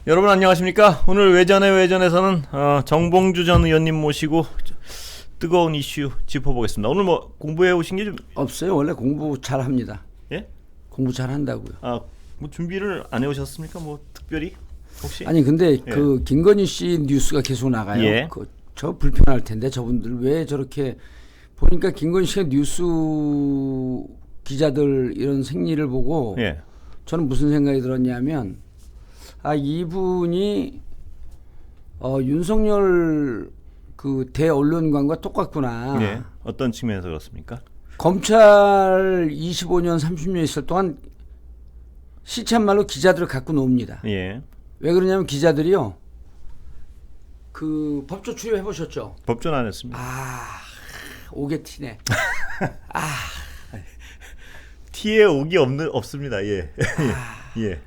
여러분 안녕하십니까? 오늘 외전에서는 정봉주 전 의원님 모시고 뜨거운 이슈 짚어보겠습니다. 오늘 뭐 공부해 오신 게 좀 없어요. 원래 공부 잘 합니다. 예? 공부 잘 한다고요. 뭐 준비를 안 해오셨습니까? 뭐 특별히 혹시? 아니 근데 예. 그 김건희 씨 뉴스가 계속 나가요. 예. 저 불편할 텐데 저분들 왜 저렇게 보니까 김건희 씨가 뉴스 기자들 이런 생리를 보고 예. 저는 무슨 생각이 들었냐면 이분이 윤석열 그 대언론관과 똑같구나. 예. 어떤 측면에서 그렇습니까? 검찰 25년 30년 있을 동안 시참말로 기자들을 갖고 놉니다. 예. 왜 그러냐면 기자들이요. 그 법조 출입해 보셨죠? 법전 안 했습니다. 오게 티네. 티에 옥이 없습니다. 예. 예.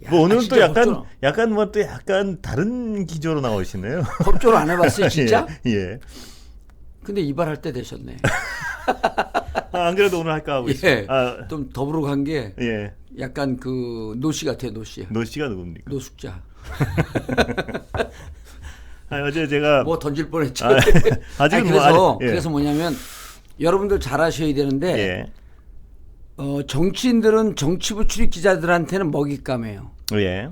야, 뭐 오늘은 또 진짜 약간 다른 기조로 나오시네요. 법조를 안 해봤어요, 진짜? 예. 근데 이발할 때 되셨네. 안 그래도 오늘 할까 하고 있어요. 좀 더불어 간 게 예. 약간 그 노씨 같아요, 노씨. 노 씨가 누굽니까? 노숙자. 어제 제가 뭐 던질 뻔했죠. 아직은 그래서 뭐냐면 여러분들 잘 아셔야 되는데 예. 정치인들은 정치부 출입 기자들한테는 먹잇감이에요. 예.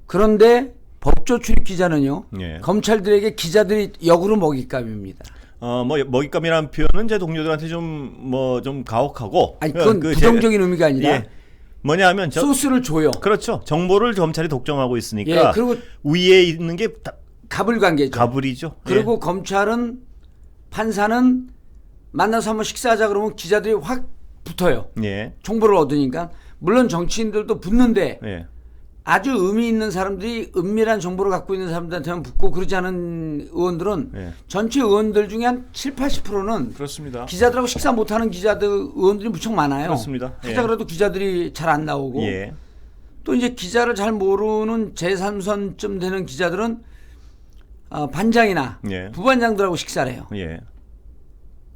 그런데 법조 출입 기자는요. 예. 검찰들에게 기자들이 역으로 먹잇감입니다. 뭐 먹잇감이라는 표현은 제 동료들한테 좀 가혹하고. 아니 그건 부정적인 의미가 아니라 예. 뭐냐면 소스를 줘요. 그렇죠. 정보를 검찰이 독점하고 있으니까. 예, 그리고 위에 있는 게 갑을 관계죠. 가불이죠. 그리고 검찰은 판사는 만나서 한번 식사하자 그러면 기자들이 확 붙어요. 예. 정보를 얻으니까. 물론 정치인들도 붙는데 예. 아주 의미 있는 사람들이 은밀한 정보를 갖고 있는 사람들한테만 붙고 그러지 않은 의원들은 예. 전체 의원들 중에 한 7, 80%는 그렇습니다. 기자들하고 식사 못하는 기자들 의원들이 무척 많아요. 그렇습니다. 하자 그래도 기자들이 잘 안 나오고 예. 또 이제 기자를 잘 모르는 제3선쯤 되는 기자들은 반장이나 예. 부반장들하고 식사를 해요. 예.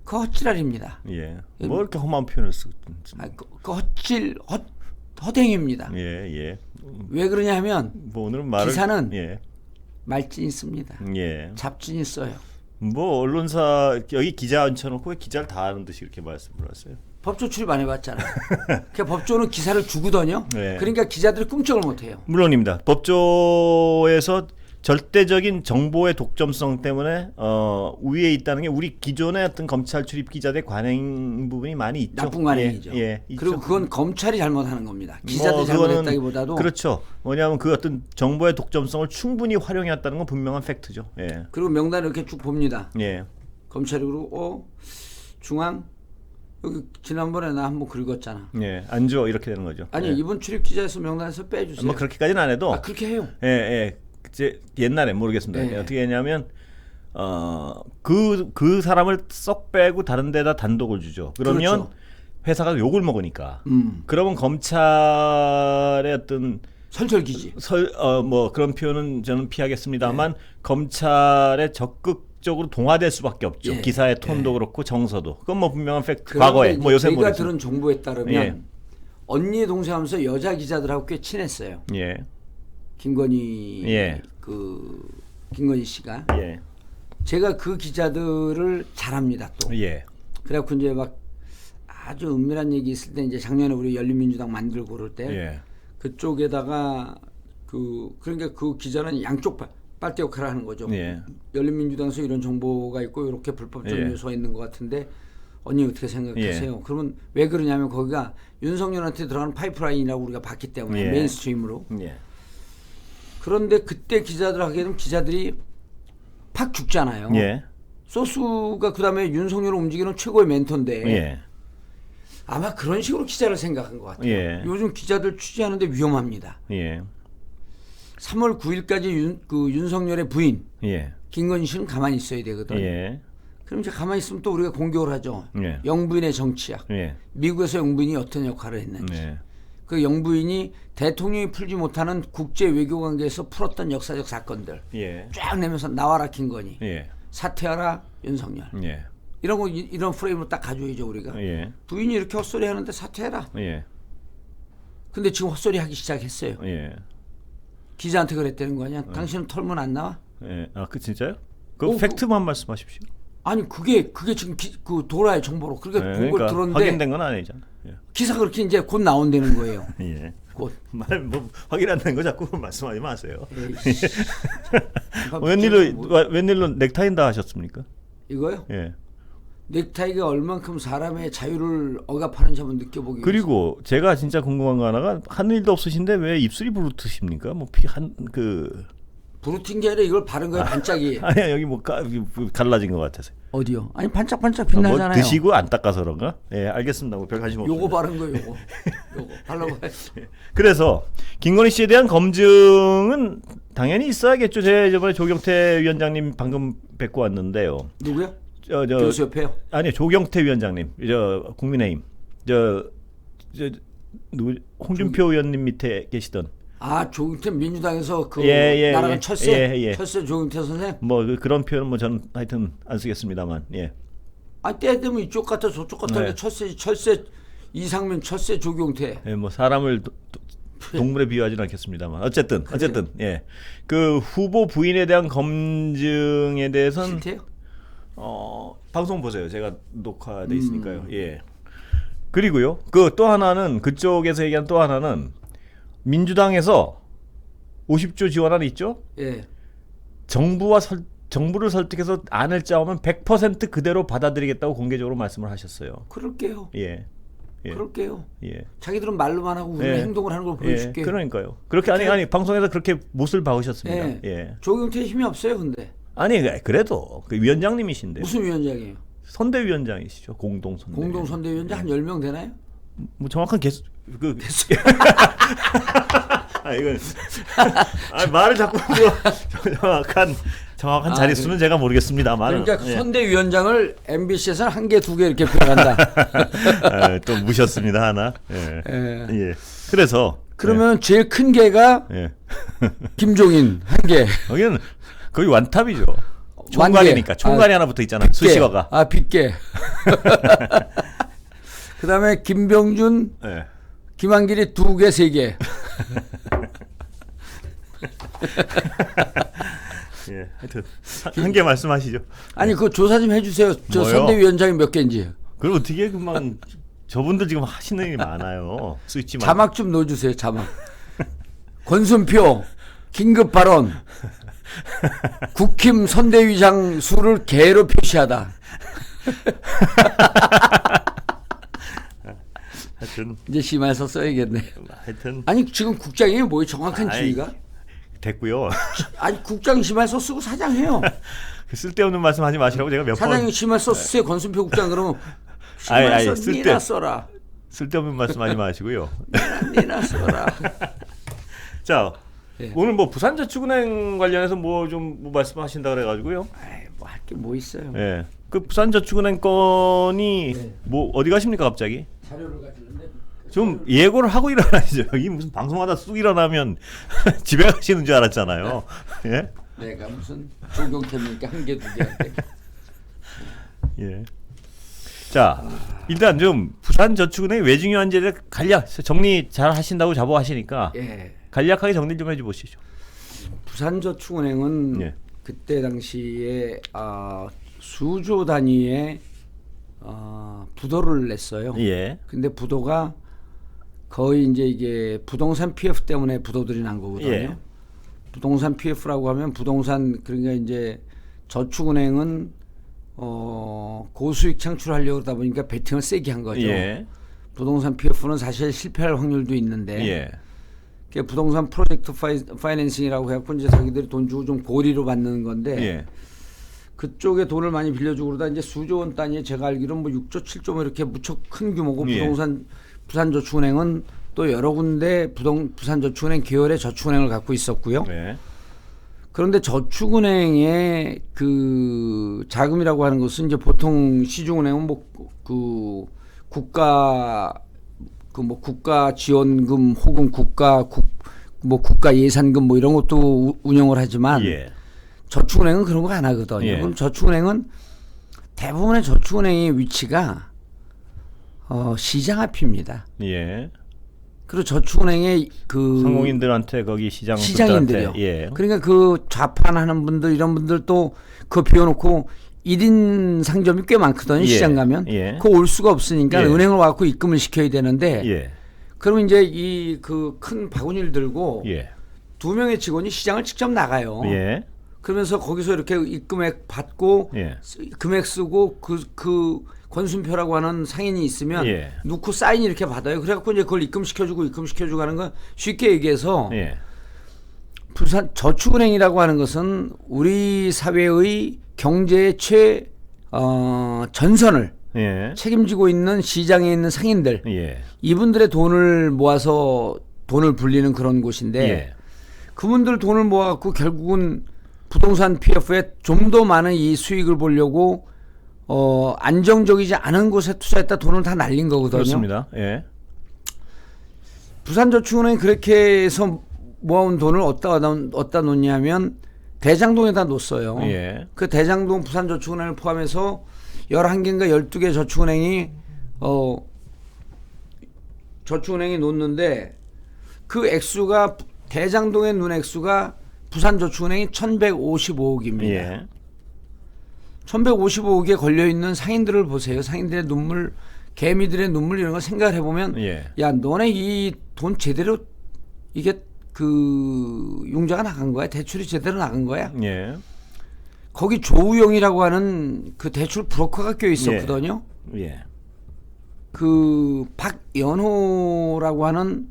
그 헛지랄입니다. 예. 뭐 이렇게 험한 표현을 쓰고. 그 허댕입니다. 예. 예. 왜 그러냐 하면 뭐 오늘은 말을 기사는 예. 말진이 있습니다. 예. 잡진이 써요. 뭐 언론사 여기 기자 앉혀놓고 왜 기자를 다 아는 듯이 이렇게 말씀을 하세요? 법조 출입 안 해봤잖아요. 그 법조는 기사를 주거든요. 네. 그러니까 기자들이 꿈쩍을 못해요. 물론입니다. 법조에서 절대적인 정보의 독점성 때문에 위에 있다는 게 우리 기존의 어떤 검찰 출입 기자들의 관행 부분이 많이 있죠. 나쁜 관행이죠. 예, 그리고 있죠. 그건 검찰이 잘못하는 겁니다. 기자들이 그거는 잘못했다기보다도 그렇죠. 뭐냐면 그 어떤 정보의 독점성을 충분히 활용해왔다는 건 분명한 팩트죠. 예. 그리고 명단을 이렇게 쭉 봅니다. 예. 검찰이 그러고 중앙 여기 지난번에 나 한번 긁었잖아. 예. 안 줘 이렇게 되는 거죠. 아니 예. 이번 출입 기자에서 명단에서 빼주세요. 뭐 그렇게까지는 안 해도 그렇게 해요. 예, 예. 이제 옛날에 모르겠습니다. 예. 어떻게 했냐면 그 사람을 쏙 빼고 다른 데다 단독을 주죠. 그러면 그렇죠. 회사가 욕을 먹으니까. 그러면 검찰의 어떤 설설기지. 뭐 그런 표현은 저는 피하겠습니다만 검찰에 적극적으로 동화될 수밖에 없죠. 예. 기사의 톤도 그렇고 정서도. 그건 뭐 분명한 팩트. 과거에 뭐 요새 제가 모르겠어요. 들은 정보에 따르면 예. 언니 동생 하면서 여자 기자들하고 꽤 친했어요. 예. 김건희 예. 김건희 씨가 예. 제가 그 기자들을 잘합니다 또. 예. 그래갖고 이제 막 아주 은밀한 얘기 있을 때 이제 작년에 우리 열린민주당 만들고 그럴 때 예. 그쪽에다가 그러니까 그 기자는 양쪽 빨대 역할을 하는 거죠. 예. 열린민주당에서 이런 정보가 있고 이렇게 불법적인 예. 요소가 있는 것 같은데 언니 어떻게 생각하세요? 그러면 왜 그러냐면 거기가 윤석열한테 들어가는 파이프라인이라고 우리가 봤기 때문에 예. 메인스트림으로. 예. 그런데 그때 기자들 하게 되면 기자들이 팍 죽잖아요. 예. 소수가 그다음에 윤석열을 움직이는 최고의 멘토인데 예. 아마 그런 식으로 기자를 생각한 것 같아요. 예. 요즘 기자들 취재하는데 위험합니다. 예. 3월 9일까지 윤석열의 부인 예. 김건희 씨는 가만히 있어야 되거든. 예. 그럼 이제 가만히 있으면 또 우리가 공격을 하죠. 예. 영부인의 정치학. 예. 미국에서 영부인이 어떤 역할을 했는지. 예. 그 영부인이 대통령이 풀지 못하는 국제 외교 관계에서 풀었던 역사적 사건들 예. 쫙 내면서 나와라 김건희, 예. 사퇴하라 윤석열. 예. 이런 거 이런 프레임으로 딱 가져야죠 우리가. 예. 부인이 이렇게 헛소리 하는데 사퇴해라. 예. 근데 지금 헛소리 하기 시작했어요. 예. 기자한테 그랬다는 거 아니야? 당신은 털면 안 나와? 예. 아, 그 진짜요? 그 팩트만 말씀하십시오. 아니 그게 지금 그 돌아요 정보로. 그러니까 예, 그걸 그러니까 들었는데 확인된 건 아니잖아. 예. 기사 그렇게 이제 곧 나온다는 거예요. 예. 곧. 뭐 확인 안 된 거 자꾸 말씀하지 마세요. 에이씨. 웬일로 넥타이 다 하셨습니까? 이거요? 예. 넥타이가 얼만큼 사람의 자유를 억압하는지 한번 느껴보기 그리고 제가 진짜 궁금한 거 하나가 하는 일도 없으신데 왜 입술이 부르트십니까? 뭐 피 한 그 부르틴 게 아니라 이걸 바른 거예요. 반짝이. 아니야 여기 뭐 갈라진 것 같아서. 어디요? 아니 반짝반짝 빛나잖아요. 뭐 드시고 안 닦아서 그런가? 예, 알겠습니다. 뭐 별 관심 없어요. 요거 바른 거예요. 요거 발라봐요. 그래서 김건희 씨에 대한 검증은 당연히 있어야겠죠. 제가 저번에 조경태 위원장님 방금 뵙고 왔는데요. 누구요? 저 교수 옆에요? 아니요, 조경태 위원장님. 저 국민의힘. 저 누구 홍준표 의원님 밑에 계시던. 아 조경태 민주당에서 그 예, 나라가 예. 철새 예. 철새 조경태 선생. 뭐 그런 표현은 뭐 저는 하여튼 안 쓰겠습니다만. 예. 아 때 되면 이쪽 같아 저쪽 같아. 네. 철새 이상민 철새 조경태. 예, 뭐 사람을 동물에 비유하지는 않겠습니다만 어쨌든 예. 그 후보 부인에 대한 검증에 대해서는 싫대요? 방송 보세요. 제가 녹화돼 있으니까요. 예. 그리고요. 그 또 하나는 그쪽에서 얘기한 또 하나는 민주당에서 50조 지원안 있죠? 예. 정부를 설득해서 안을 짜오면 100% 그대로 받아들이겠다고 공개적으로 말씀을 하셨어요. 그럴게요. 예. 예. 그럴게요. 예. 자기들은 말로만 하고 우리는 예. 행동을 하는 걸 보여줄게요. 그러니까요. 그렇게 아니 방송에서 그렇게 못을 박으셨습니다. 예. 예. 조경태 힘이 없어요, 근데. 아니 그래도 그 위원장님이신데. 무슨 위원장이에요? 선대위원장이시죠. 공동선대. 공동선대위원장 한 10명 되나요? 뭐 정확한 개수 아 이건 말을 자꾸 정확한 자릿수는 제가 모르겠습니다만. 그러니까 그 선대위원장을 MBC에서는 한 개, 두 개 이렇게 표현한다. 또 무셨습니다 하나. 예. 예. 그래서 그러면 제일 큰 개가 예. 김종인 한 개. 여기는 거의 완탑이죠. 총괄이니까 총괄이 하나 붙어 있잖아. 수식어가. 아 빗개. 그다음에 김병준, 예. 김한길이 두 개, 세 개. 예, 하여튼 한 개 말씀하시죠. 아니 그 조사 좀 해주세요. 저 뭐요? 선대위원장이 몇 개인지. 그럼 어떻게 그만 저분들 지금 하시는 일이 많아요. 스위치만. 자막 좀 넣어주세요. 자막. 권순표 긴급 발언. 국힘 선대위장 수를 개로 표시하다. 하여튼 이제 심해서 써야겠네. 하여튼 아니 지금 국장이 뭐예요? 정확한 지위가? 됐고요. 아니 국장 심해서 쓰고 사장해요. 쓸데없는 말씀하지 마시라고 제가 몇 번. 사장이 심해서 쓰세요. 권순표 국장 그러면 심해서 니나 써라. 쓸데없는 말씀하지 마시고요. 니나 써라. 자 예. 오늘 뭐 부산저축은행 관련해서 뭐 좀 말씀하신다 그래가지고요. 뭐 할 게 뭐 있어요? 예. 그 부산저축은행 건이 네. 뭐 어디 가십니까 갑자기? 자료를 가지는데 좀 예고를 하고 일어나시죠. 여기 무슨 방송하다 쑥 일어나면 집에 가시는 줄 알았잖아요. 예? 내가 무슨 조경태님께 한 개, 두 개 할게. 예. 자, 일단 좀 부산저축은행 왜 중요한지를 간략 정리 잘 하신다고 자부하시니까 예. 간략하게 정리 좀 해주시죠. 부산저축은행은 예. 그때 당시에 수조 단위의 부도를 냈어요. 예. 근데 부도가 거의 이제 이게 부동산 PF 때문에 부도들이 난 거거든요. 예. 부동산 PF라고 하면 부동산 그러니까 이제 저축은행은 고수익 창출하려고 하다 보니까 베팅을 세게 한 거죠. 예. 부동산 PF는 사실 실패할 확률도 있는데 예. 그게 부동산 프로젝트 파이낸싱이라고 해갖고 이제 자기들이 돈 주고 좀 고리로 받는 건데 예. 그쪽에 돈을 많이 빌려주고 그러다 이제 수조 원 단위에 제가 알기로는 뭐 6조, 7조 뭐 이렇게 무척 큰 규모고 예. 부산저축은행은 또 여러 군데 부산저축은행 계열의 저축은행을 갖고 있었고요. 네. 그런데 저축은행의 그 자금이라고 하는 것은 이제 보통 시중은행은 뭐 국가 지원금 혹은 국가 예산금 뭐 이런 것도 운영을 하지만 예. 저축은행은 그런 거 안 하거든요. 예. 그럼 저축은행은 대부분의 저축은행의 위치가 시장 앞입니다. 예. 그리고 저축은행의 그 상공인들한테 거기 시장인들요. 예. 그러니까 그 좌판하는 분들 이런 분들 또 그거 비워놓고 1인 상점이 꽤 많거든요. 예. 시장 가면. 예. 그거 올 수가 없으니까 예. 은행을 와갖고 입금을 시켜야 되는데 예. 그러면 이제 이 그 큰 바구니를 들고 예. 2명의 직원이 시장을 직접 나가요. 예. 그러면서 거기서 이렇게 입금액 받고 예. 금액 쓰고 그 권순표라고 하는 상인이 있으면 예. 놓고 사인 이렇게 받아요. 그래갖고 이제 그걸 입금시켜주고 하는 건 쉽게 얘기해서 예. 부산 저축은행이라고 하는 것은 우리 사회의 경제의 전선을 예. 책임지고 있는 시장에 있는 상인들 예. 이분들의 돈을 모아서 돈을 불리는 그런 곳인데 예. 그분들 돈을 모아갖고 결국은 부동산 PF에 좀 더 많은 이 수익을 보려고 안정적이지 않은 곳에 투자했다 돈을 다 날린 거거든요. 그렇습니다. 예. 부산저축은행이 그렇게 해서 모아온 돈을 어디다 놓냐면 대장동에다 놓았어요. 예. 그 대장동 부산저축은행을 포함해서 11개인가 12개 저축은행이 저축은행이 놓는데 그 액수가 대장동에 놓은 액수가 부산저축은행이 1155억입니다. 예. 1155억에 걸려있는 상인들을 보세요. 상인들의 눈물, 개미들의 눈물 이런 거 생각을 해보면 예. 야 너네 이 돈 제대로 이게 그 융자가 나간 거야? 대출이 제대로 나간 거야? 예. 거기 조우영이라고 하는 그 대출 브로커가 껴 있었거든요. 예. 그 박연호라고 하는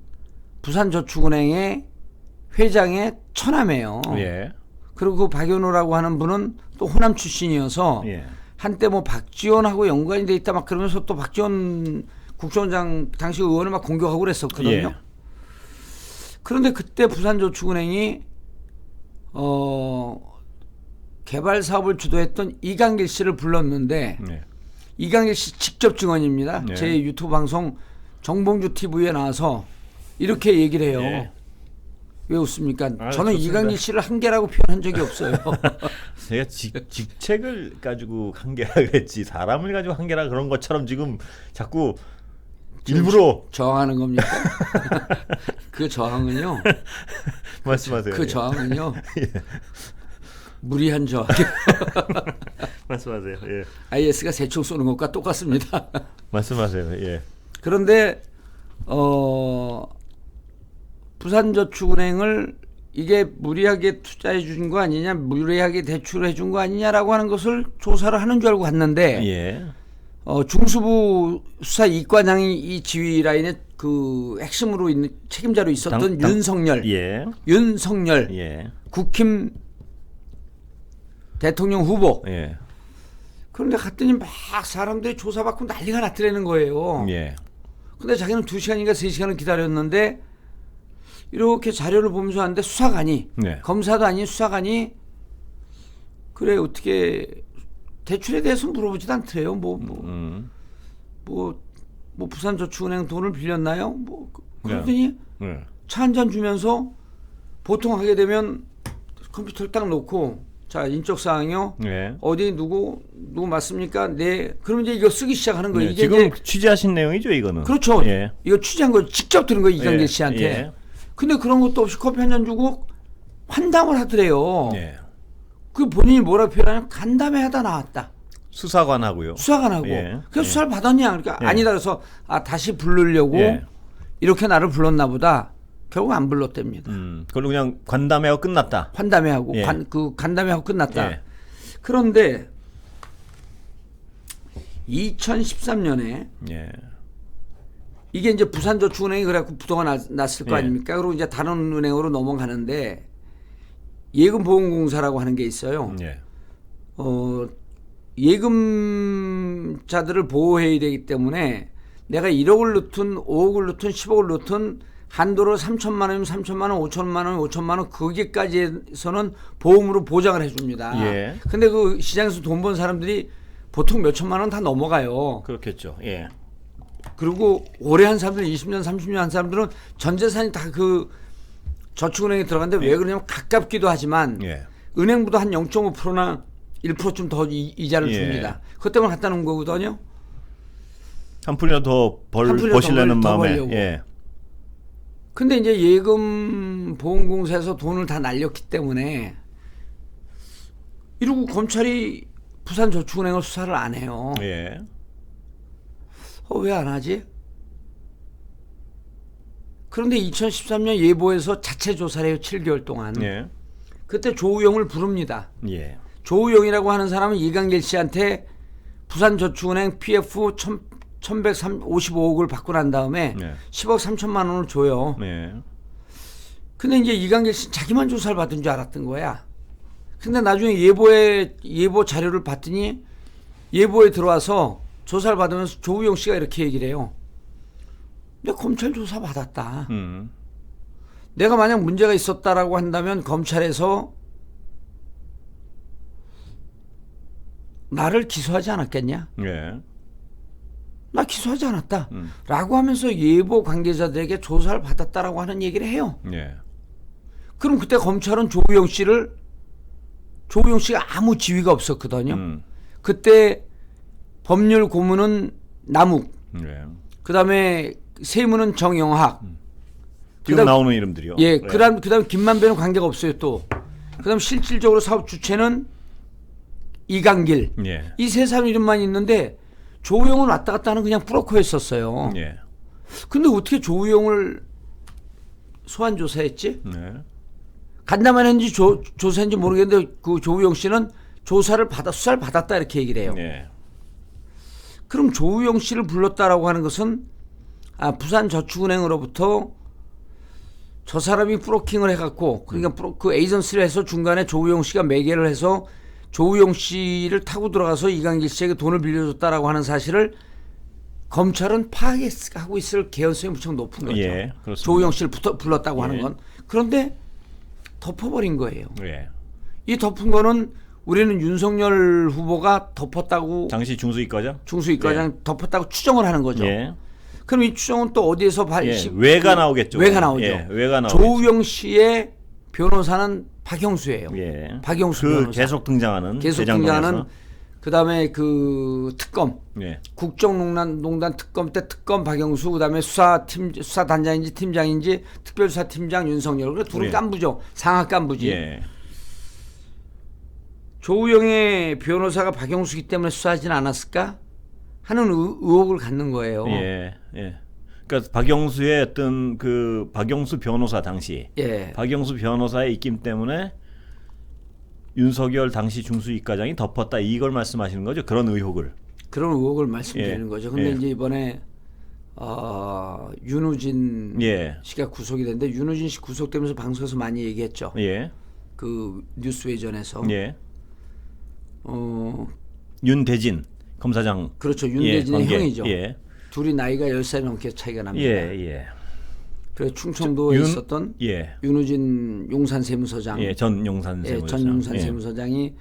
부산저축은행의 회장의 처남이에요. 예. 그리고 그 박연호라고 하는 분은 또 호남 출신이어서 예. 한때 뭐 박지원하고 연관이 돼 있다 막 그러면서 또 박지원 국정원장 당시 의원을 막 공격하고 그랬었거든요. 예. 그런데 그때 부산저축은행이 개발 사업을 주도했던 이강길 씨를 불렀는데 예. 이강길 씨 직접 증언입니다. 예. 제 유튜브 방송 정봉주 TV에 나와서 이렇게 얘기를 해요. 예. 왜 웃습니까? 아, 저는 좋습니다. 이강길 씨를 한계라고 표현한 적이 없어요. 제가 직책을 가지고 한계라 그랬지 사람을 가지고 한계라 그런 것처럼 지금 자꾸 일부러 저항하는 겁니까? 그 저항은요. 말씀하세요. 그 예. 저항은요. 무리한 저항. 말씀하세요. 예. IS가 새총 쏘는 것과 똑같습니다. 말씀하세요. 예. 그런데 부산저축은행을 이게 무리하게 투자해 준 거 아니냐, 무리하게 대출해 준 거 아니냐라고 하는 것을 조사를 하는 줄 알고 갔는데 예. 중수부 수사 이과장이 이 지휘 라인의 그 핵심으로 있는 책임자로 있었던 윤석열, 예. 윤석열 예. 국힘 대통령 후보. 예. 그런데 갔더니 막 사람들이 조사받고 난리가 났더라는 거예요. 예. 근데 자기는 2시간인가 3시간을 기다렸는데 이렇게 자료를 보면서 하는데 수사관이 네. 검사도 아닌 수사관이 그래 어떻게 대출에 대해서 물어보지도 않더래요. 뭐 부산저축은행 돈을 빌렸나요? 뭐 그러더니 네. 차 한 잔 주면서 보통 하게 되면 컴퓨터를 딱 놓고 자 인적 사항이요. 네. 어디 누구 맞습니까? 네. 그럼 이제 이거 쓰기 시작하는 거예요. 네. 이게 지금 이제 취재하신 내용이죠, 이거는. 그렇죠. 예. 이거 취재한 거 직접 들은 거예요 이강길 예. 씨한테. 예. 근데 그런 것도 없이 커피 한 잔 주고 환담을 하더래요. 예. 그 본인이 뭐라 표현하냐면 간담회 하다 나왔다. 수사관하고요. 수사관하고. 예. 그래서 예. 수사를 받았냐? 그러니까 예. 아니다 그래서 다시 부르려고 예. 이렇게 나를 불렀나 보다. 결국 안 불렀답니다. 그걸로 그냥 관담회하고 끝났다. 환담회하고 예. 간담회하고 끝났다. 예. 그런데 2013년에 예. 이게 이제 부산저축은행이 그래갖고 부도가 났을 거 예. 아닙니까? 그리고 이제 다른 은행으로 넘어가는데 예금보험공사라고 하는 게 있어요. 예. 예금자들을 보호해야 되기 때문에 내가 1억을 넣든 5억을 넣든 10억을 넣든 한도를 3천만 원이면 3천만 원, 5천만 원, 5천만 원 거기까지에서는 보험으로 보장을 해줍니다. 예. 근데 그 시장에서 돈 번 사람들이 보통 몇 천만 원 다 넘어가요. 그렇겠죠. 예. 그리고 오래 한 사람들 20년, 30년 한 사람들은 전 재산이 다 그 저축은행에 들어갔는데 왜 그러냐면 가깝기도 하지만 예. 은행보다 한 0.5%나 1%좀 더 이자를 예. 줍니다. 그것 때문에 갖다 놓은 거거든요. 한 푼이라도 더 한 푼이라도 버시려는 더 마음에. 벌려고. 예. 근데 이제 예금 보험공사에서 돈을 다 날렸기 때문에 이러고 검찰이 부산저축은행을 수사를 안 해요. 예. 왜 안 하지? 그런데 2013년 예보에서 자체 조사를 해요. 7개월 동안. 예. 그때 조우영을 부릅니다. 예. 조우영이라고 하는 사람은 이강길 씨한테 부산저축은행 PF 1155억을 받고 난 다음에 네. 10억 3천만 원을 줘요. 네. 근데 이제 이강길 씨 자기만 조사를 받은 줄 알았던 거야. 근데 나중에 예보 자료를 봤더니 예보에 들어와서 조사를 받으면서 조우영 씨가 이렇게 얘기를 해요. 내가 검찰 조사 받았다. 내가 만약 문제가 있었다라고 한다면 검찰에서 나를 기소하지 않았겠냐? 예. 나 기소하지 않았다. 라고 하면서 예보 관계자들에게 조사를 받았다라고 하는 얘기를 해요. 예. 그럼 그때 검찰은 조우영 씨가 아무 지위가 없었거든요. 그때 법률 고문은 남욱, 예. 그 다음에 세무는 정영학. 지금 나오는 이름들이요. 예, 그다음 김만배는 관계가 없어요 또. 그다음 실질적으로 사업 주체는 이강길. 예. 이 세 사람 이름만 있는데 조우영은 왔다 갔다 하는 그냥 브로커였었어요. 예. 근데 어떻게 조우영을 소환 조사했지? 네. 간담회 했는지 조사했는지 모르겠는데 그 조우영 씨는 수사를 받았다 이렇게 얘기를 해요. 예. 그럼 조우영 씨를 불렀다라고 하는 것은 부산저축은행으로부터 저 사람이 브로킹을 해갖고 그러니까 그 에이전시를 해서 중간에 조우영 씨가 매개를 해서 조우영 씨를 타고 들어가서 이강길 씨에게 돈을 빌려줬다라고 하는 사실을 검찰은 파악하고 있을 개연성이 무척 높은 거죠. 예, 그렇습니다. 조우영 씨를 불렀다고 예. 하는 건. 그런데 덮어버린 거예요. 예. 이 덮은 거는 우리는 윤석열 후보가 덮었다고 당시 중수이과장? 중수이과장 덮었다고 추정을 하는 거죠. 예. 그럼 이 추정은 또 어디에서 외가 나오겠죠. 외가 나오죠. 예, 외가 나오겠죠. 조우영 씨의 변호사는 박영수예요. 예. 박영수 그 변호사. 계속 등장하는 그다음에 그 특검 예. 국정농단 특검 때 특검 박영수 그다음에 수사단장인지 팀장인지 특별수사팀장 윤석열 그 둘은 예. 깐부죠. 상하 깐부지. 예. 조우영의 변호사가 박영수기 때문에 수사하지는 않았을까 하는 의혹을 갖는 거예요. 예. 예. 그러니까 박영수의 어떤 그 박영수 변호사 당시 예. 박영수 변호사의 입김 때문에 윤석열 당시 중수이과장이 덮었다 이걸 말씀하시는 거죠? 그런 의혹을. 그런 의혹을 말씀드리는 예. 거죠. 근데 예. 이제 이번에 윤우진 예. 씨가 구속이 됐는데 윤우진 씨 구속되면서 방송에서 많이 얘기했죠. 예. 그 뉴스 외전에서. 예. 윤대진 검사장. 그렇죠. 윤대진의 관계. 형이죠. 예. 둘이 나이가 10살 넘게 차이가 납니다. 예. 예. 그래서 충청도에 있었던 예. 윤우진 용산 세무서장. 예. 전 용산 세무서장. 전 용산 예. 세무서장이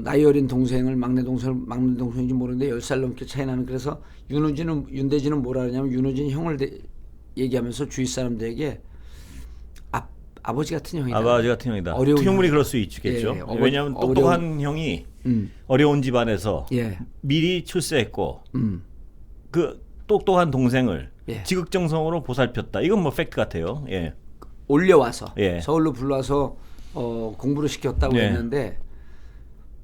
나이 어린 동생을 막내 동생인지 모르는데 10살 넘게 차이 나는 그래서 윤대진은 뭐라 하냐면 윤우진 형을 얘기하면서 주위 사람들에게 아버지 같은 형이다. 아버지 같은 형이다. 어려운 충분히 형. 그럴 수 있겠죠. 예, 왜냐하면 똑똑한 형이 어려운 집안에서 예. 미리 출세했고 그 똑똑한 동생을 예. 지극정성으로 보살폈다. 이건 뭐 팩트 같아요. 예. 올려와서 예. 서울로 불러와서 공부를 시켰다고 예. 했는데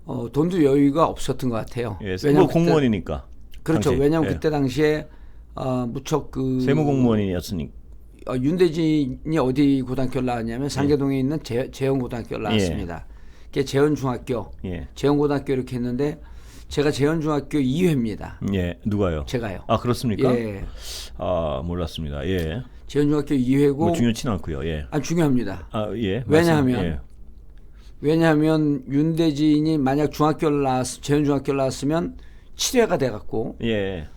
돈도 여유가 없었던 것 같아요. 예. 뭐 공무원이니까. 그렇죠. 당시. 왜냐하면 예. 그때 당시에 무척 그 세무 공무원이었으니까. 윤대진이 어디 고등학교를 나왔냐면 상계동에 있는 재현고등학교를 나왔습니다. 그게 재현중학교, 예. 재현고등학교 이렇게 했는데 제가 재현중학교 2회입니다. 예. 누가요? 제가요. 아, 그렇습니까? 예. 아, 몰랐습니다. 예. 재현중학교 2회고 뭐 중요치는 않고요. 예. 중요합니다. 아, 예. 왜냐하면 윤대진이 만약 재현중학교를 나왔으면 7회가 돼갖고 예.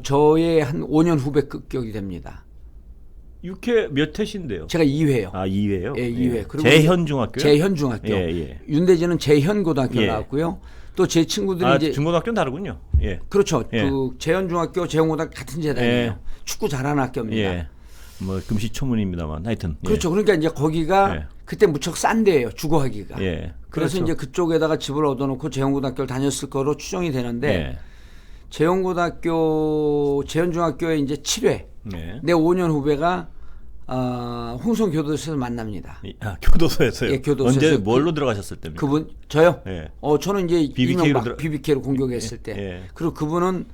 저의 한 5년 후배 급격이 됩니다. 6회 몇 회신데요? 제가 2회요. 아, 2회요? 예, 2회. 그리고 재현중학교요? 재현중학교. 예, 예. 윤대진은 재현고등학교 예. 나왔고요. 또 제 친구들이 이제 중고등학교는 다르군요. 예. 그렇죠. 예. 그 재현중학교, 재현고등학교 같은 재단이에요. 예. 축구 잘하는 학교입니다. 예. 뭐 금시초문입니다만 하여튼. 예. 그렇죠. 그러니까 이제 거기가 예. 그때 무척 싼 데예요. 주거하기가. 예. 그래서 그렇죠. 이제 그쪽에다가 집을 얻어놓고 재현고등학교를 다녔을 거로 추정이 되는데 예. 재현중학교에 이제 7회. 예. 내 5년 후배가 홍성교도소에서 만납니다. 교도소에서요. 예, 교도소에서 언제 뭘로 들어가셨을 때입니까? 그분 저요? 예. 저는 이제 BBK 로 이명박 BBK로 공격했을 때. 예. 그리고 그분은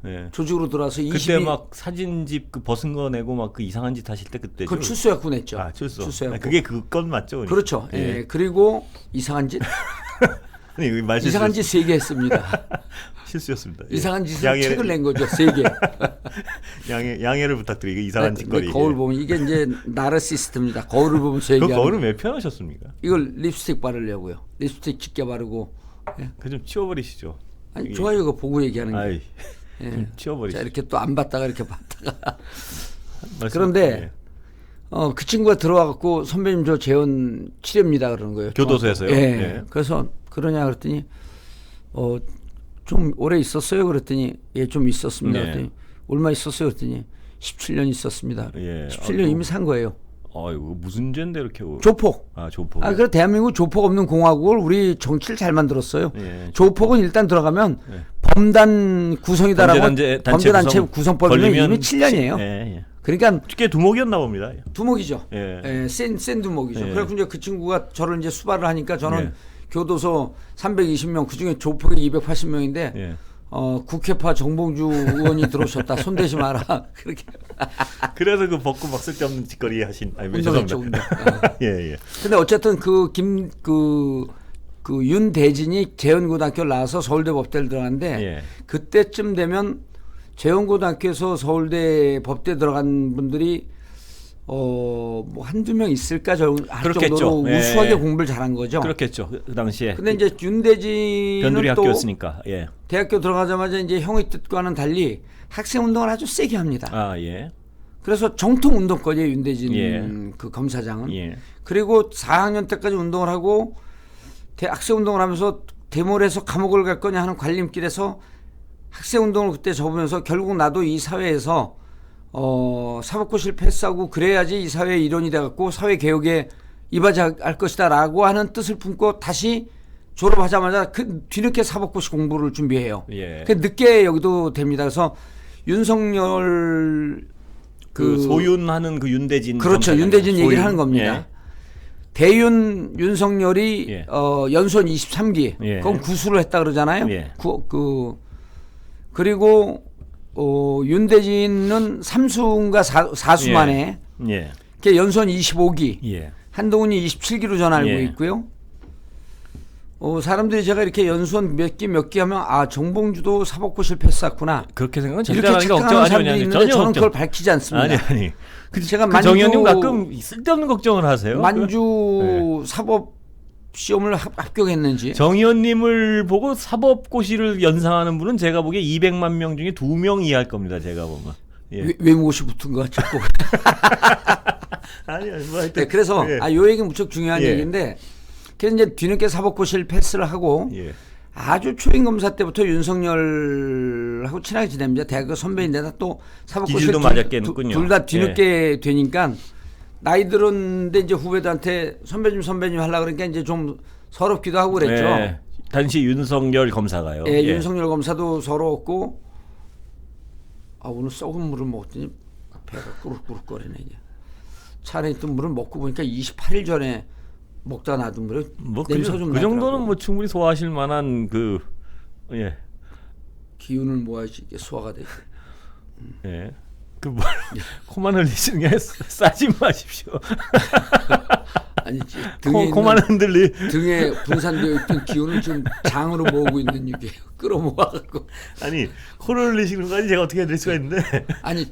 예. 조직으로 들어와서 그때 막 사진집 그 벗은 거 내고 막 그 이상한 짓 하실 때 그때죠. 그 출소했고 냈죠. 출소. 출소했고. 그게 그건 맞죠? 그러니까? 그렇죠. 예. 그리고 이상한 짓 아니, 말 이상한 짓 3개 했습니다. 실수였습니다. 이상한 짓을 책을 낸 거죠. 3개. 양해를 부탁드리고 이상한 짓거리. 거울 보면 이게 이제 나르시스트입니다. 거울을 보면서 그 얘기하는. 거울은 왜 펴놓으셨습니까? 이걸 립스틱 바르려고요. 립스틱 짙게 바르고. 예. 그 좀 치워버리시죠. 아니 좋아요. 이거 보고 얘기하는 게. 아이, 예. 좀 치워버리시죠. 자, 이렇게 또 안 봤다가 이렇게 봤다가. 말씀- 그런데 예. 그 친구가 들어와갖고 선배님 저 재혼 치료입니다 그러는 거예요. 교도소에서요? 예. 예. 그래서 그러냐 그랬더니 좀 오래 있었어요 그랬더니 예 좀 있었습니다. 네. 그랬더니 얼마 있었어요 그랬더니 17년 있었습니다. 예. 17년 이미 산 거예요. 아이고 무슨 죄인데 이렇게 조폭. 조폭. 그래 대한민국 조폭 없는 공화국을 우리 정치를 잘 만들었어요. 예. 조폭은 일단 들어가면 예. 범단 구성이다라고 범죄단체 구성법 이면 이미 7년이에요. 예. 그러니까 꽤 두목이었나 봅니다. 두목이죠. 예. 센 두목이죠. 예. 그래서 이제 그 친구가 저를 이제 수발을 하니까 저는 예. 교도소 320명 그중에 조폭이 280명인데 예. 국회파 정봉주 의원이 들어오셨다. 손대지 마라. 그렇게 그래서 그 벗고 막 쓸데없는 짓거리 하신. 운동했죠. 운동. 예. 근데 어쨌든 그 윤대진이 재연고등학교를 나와서 서울대 법대를 들어갔는데 예. 그때쯤 되면 재연고등학교에서 서울대 법대 들어간 분들이 뭐 한두 명 있을까 할 그렇겠죠. 정도로 예. 우수하게 공부를 잘한 거죠. 그렇겠죠. 그 당시에. 근데 이제 윤대진은 변두리 또 학교였으니까. 예. 대학교 들어가자마자 이제 형의 뜻과는 달리 학생 운동을 아주 세게 합니다. 예. 그래서 정통 운동권이에요 윤대진 예. 그 검사장은. 예. 그리고 4학년 때까지 운동을 하고 학생 운동을 하면서 대몰에서 감옥을 갈 거냐 하는 관림길에서 학생 운동을 그때 접으면서 결국 나도 이 사회에서 사법고시를 패스하고 그래야지 이 사회의 일원이 돼갖고 사회개혁에 이바지할 것이다라고 하는 뜻을 품고 다시 졸업하자마자 그 뒤늦게 사법고시 공부를 준비해요. 예. 그 늦게 여기도 됩니다. 그래서 윤석열 그 소윤하는 그 윤대진. 그렇죠. 검사장. 윤대진 얘기를 소윤. 하는 겁니다. 예. 대윤 윤석열이 예. 연수원 23기 예. 그건 구수를 했다 그러잖아요. 예. 그리고 윤대진은 3수인가 4수 만에 예. 연수원 25기 예. 한동훈이 27기로 전 알고 예. 있고요. 사람들이 제가 이렇게 연수원 몇 기 하면 정봉주도 사법고시를 패스했구나. 그렇게 생각은 절대 이렇게 안 하니까 착각하는 걱정하지 사람들이 마세요. 있는데 전혀 저는 걱정. 그걸 밝히지 않습니다. 아니. 제가 그 만주 정의원님 가끔 쓸데없는 걱정을 하세요. 만주 사법 시험을 합격했는지. 정 의원님을 보고 사법고시를 연상하는 분은 제가 보기에 200만 명 중에 2명 이하일 겁니다. 제가 보면. 예. 외모시 붙은 것 같고. 아니요. 뭐 하여튼. 네, 그래서 예. 요 얘기는 무척 중요한 예. 얘기인데 그래서 이제 뒤늦게 사법고시를 패스를 하고 예. 아주 초임 검사 때부터 윤석열하고 친하게 지냅니다. 대학교 선배인데다 또 사법고시를 기질도 맞았겠군요. 둘 다 뒤늦게 되니까 나이 들었는데 이제 후배들한테 선배님 하려고 그러니까 이제 좀 서럽기도 하고 그랬죠. 예. 당시 윤석열 검사가요. 예, 윤석열 검사도 서러웠고 오늘 썩은 물을 먹었더니 배가 꾸룩꾸룩거리네 이제. 차 안에 있던 물을 먹고 보니까 28일 전에 먹다가 놔둔 물에 냄새 좀 그 정도는 나더라고. 뭐 충분히 소화하실 만한 기운을 모아야지 이게 소화가 되지. 예. 코만 흘리시는 게 싸지 마십시오. 아니 코만 흔들리. 등에 분산되어 있던 기운을 지금 장으로 모으고 있는 유기예요. 끌어모아갖고. 아니 코를 흘리시는 것까지 제가 어떻게 해드릴 수가 있는데. 아니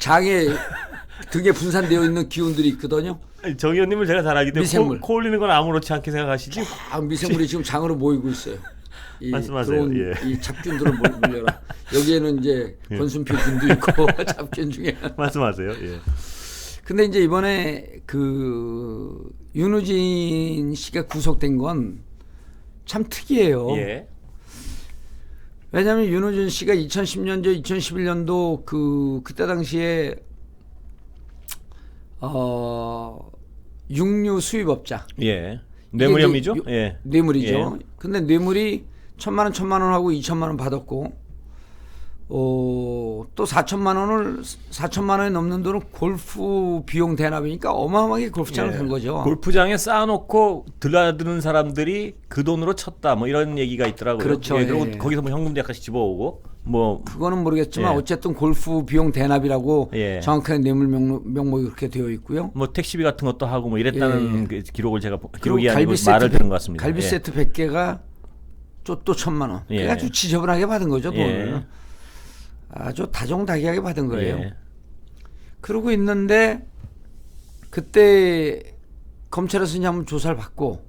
등에 분산되어 있는 기운들이 있거든요. 정 의원님을 제가 잘 알기 때문에 미생물. 코 흘리는 건 아무렇지 않게 생각하시지. 미생물이 지금 장으로 모이고 있어요. 말씀하세요. 들어온 예. 이 잡균들을 물려라. 여기에는 이제 권순표균도 있고 잡균 중에. 말씀하세요. 예. 근데 이제 이번에 윤우진 씨가 구속된 건 참 특이해요. 예. 왜냐하면 윤우진 씨가 2010년도, 2011년도 그때 당시에 육류 수입업자. 예. 뇌물 이게 혐의죠? 예. 뇌물이죠. 예. 근데 뇌물이 1,000만 원 하고 2,000만 원 받았고 또 4천만 원이 넘는 돈은 골프 비용 대납이니까 어마어마하게 골프장을 예. 간 거죠. 골프장에 쌓아놓고 드나드는 사람들이 그 돈으로 쳤다. 뭐 이런 얘기가 있더라고요. 그렇죠. 예, 그리고 예. 거기서 뭐 현금도 약간씩 집어오고 뭐 그거는 모르겠지만 예. 어쨌든 골프 비용 대납이라고 예. 정확하게 뇌물 명목이 그렇게 되어 있고요. 뭐 택시비 같은 것도 하고 뭐 이랬다는 예. 그 기록을 제가 그리고 기록이 아니고 말을 들은 것 같습니다. 갈비 예. 세트 100개가 또 1,000만 원. 예. 아주 지저분하게 받은 거죠, 돈을. 예. 아주 다종다기하게 받은 거예요. 예. 그러고 있는데 그때 검찰에서 이제 한번 조사를 받고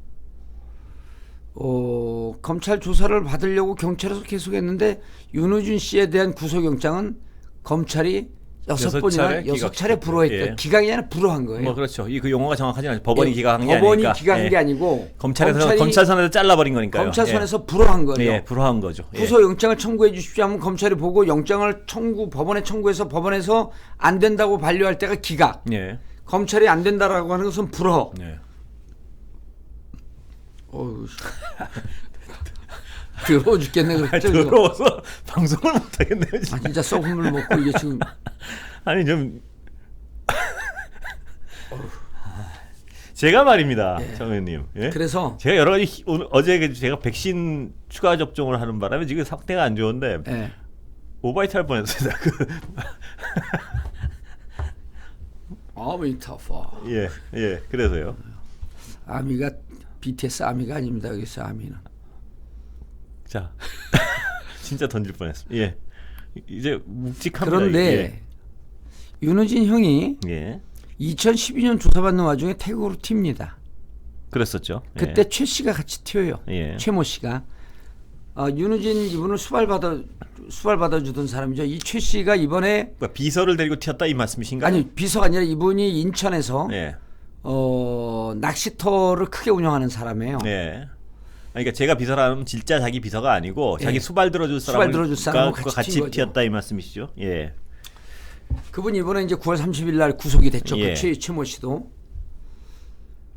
검찰 조사를 받으려고 경찰에서 계속했는데 윤호준 씨에 대한 구속영장은 검찰이 6번이나 6차례 불허했다. 예. 기각이 아니라 불허한 거예요. 뭐 그렇죠. 그 용어가 정확하지 않아요. 법원이 예, 기각한 게 법원이 아니니까. 기각한 예. 게 아니고 검찰선에서 잘라버린 거니까요. 검찰선에서 불허한 거예요. 예, 불허한 거죠. 예. 구속영장을 청구해 주십시오 하면 검찰이 보고 영장을 법원에 청구해서 법원에서 안 된다고 반려할 때가 기각. 예. 검찰이 안 된다라고 하는 것은 불허. 예. 어우, 더러워 죽겠네 그랬죠. 그거. 더러워서 방송을 못 하겠네요. 지금. 아, 진짜 썩은 물 먹고 이게 지금 아니 좀 제가 말입니다, 정 의원님. 예? 그래서 제가 여러 가지 오늘 어제 제가 백신 추가 접종을 하는 바람에 지금 상태가 안 좋은데 예. 오바이트 할 뻔했어요. 아미 터퍼. 예, 예, 그래서요. 아미가 BTS 아미가 아닙니다. 여기서 아미는. 자, 진짜 던질 뻔했습니다. 예, 이제 묵직합니다. 그런데 윤호진 형이 예, 예. 2012년 조사받는 와중에 태국으로 튑니다. 그랬었죠. 예. 그때 최 씨가 같이 튀어요. 예. 최모 씨가. 윤호진 이분을 수발 받아주던 사람이죠. 이 최 씨가 이번에 그러니까 비서를 데리고 튀었다 이 말씀이신가요? 아니 비서가 아니라 이분이 인천에서 예, 낚시터를 크게 운영하는 사람이에요. 예. 그러니까 제가 비서라면 진짜 자기 비서가 아니고 자기 예. 수발 들어줄 수발 들어줄 사람하고 그거 같이 같이 튄 거죠. 튀었다 이 말씀이시죠? 예, 그분이 이번에 이제 9월 30일 날 구속이 됐죠. 예. 그 최모 씨도.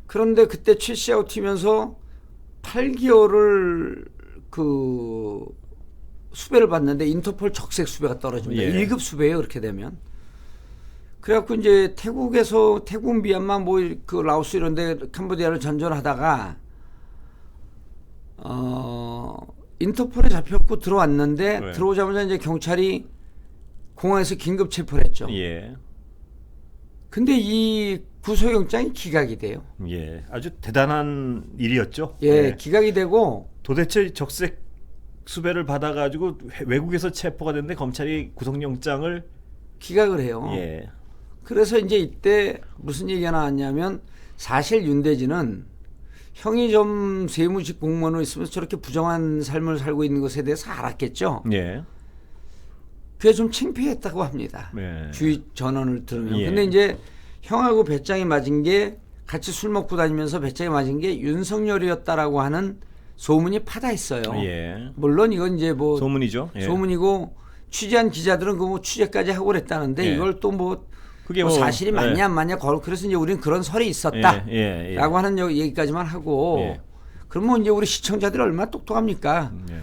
그런데 그때 최 씨하고 튀면서 8개월을 그 수배를 받는데 인터폴 적색 수배가 떨어집니다. 예. 1급 수배예요. 그렇게 되면. 그래갖고 이제 태국, 미얀마, 뭐 그 라오스 이런데 캄보디아를 전전하다가 인터폴에 잡혔고 들어왔는데 네. 들어오자마자 이제 경찰이 공항에서 긴급 체포를 했죠. 예, 근데 이 구속영장이 기각이 돼요. 예. 아주 대단한 일이었죠. 예, 기각이 되고 도대체 적색 수배를 받아가지고 외국에서 체포가 됐는데 검찰이 구속영장을 기각을 해요. 예, 그래서 이제 이때 무슨 얘기가 나왔냐면 사실 윤대진은 형이 좀 세무직 공무원으로 있으면서 저렇게 부정한 삶을 살고 있는 것에 대해서 알았겠죠. 예, 그게 좀 창피했다고 합니다. 예. 주위 전언을 들으면. 예. 근데 이제 형하고 배짱이 맞은 게 같이 술 먹고 다니면서 배짱이 맞은 게 윤석열이었다라고 하는 소문이 파다했어요. 예. 물론 이건 이제 뭐 소문이죠. 예. 소문이고 취재한 기자들은 그 뭐 취재까지 하고 그랬다는데 예. 이걸 또 뭐 그게 뭐 뭐 사실이 맞냐 안 맞냐 그래서 이제 우리는 그런 설이 있었다라고 예, 예. 하는 얘기까지만 하고 예. 그러면 이제 우리 시청자들이 얼마나 똑똑합니까? 예.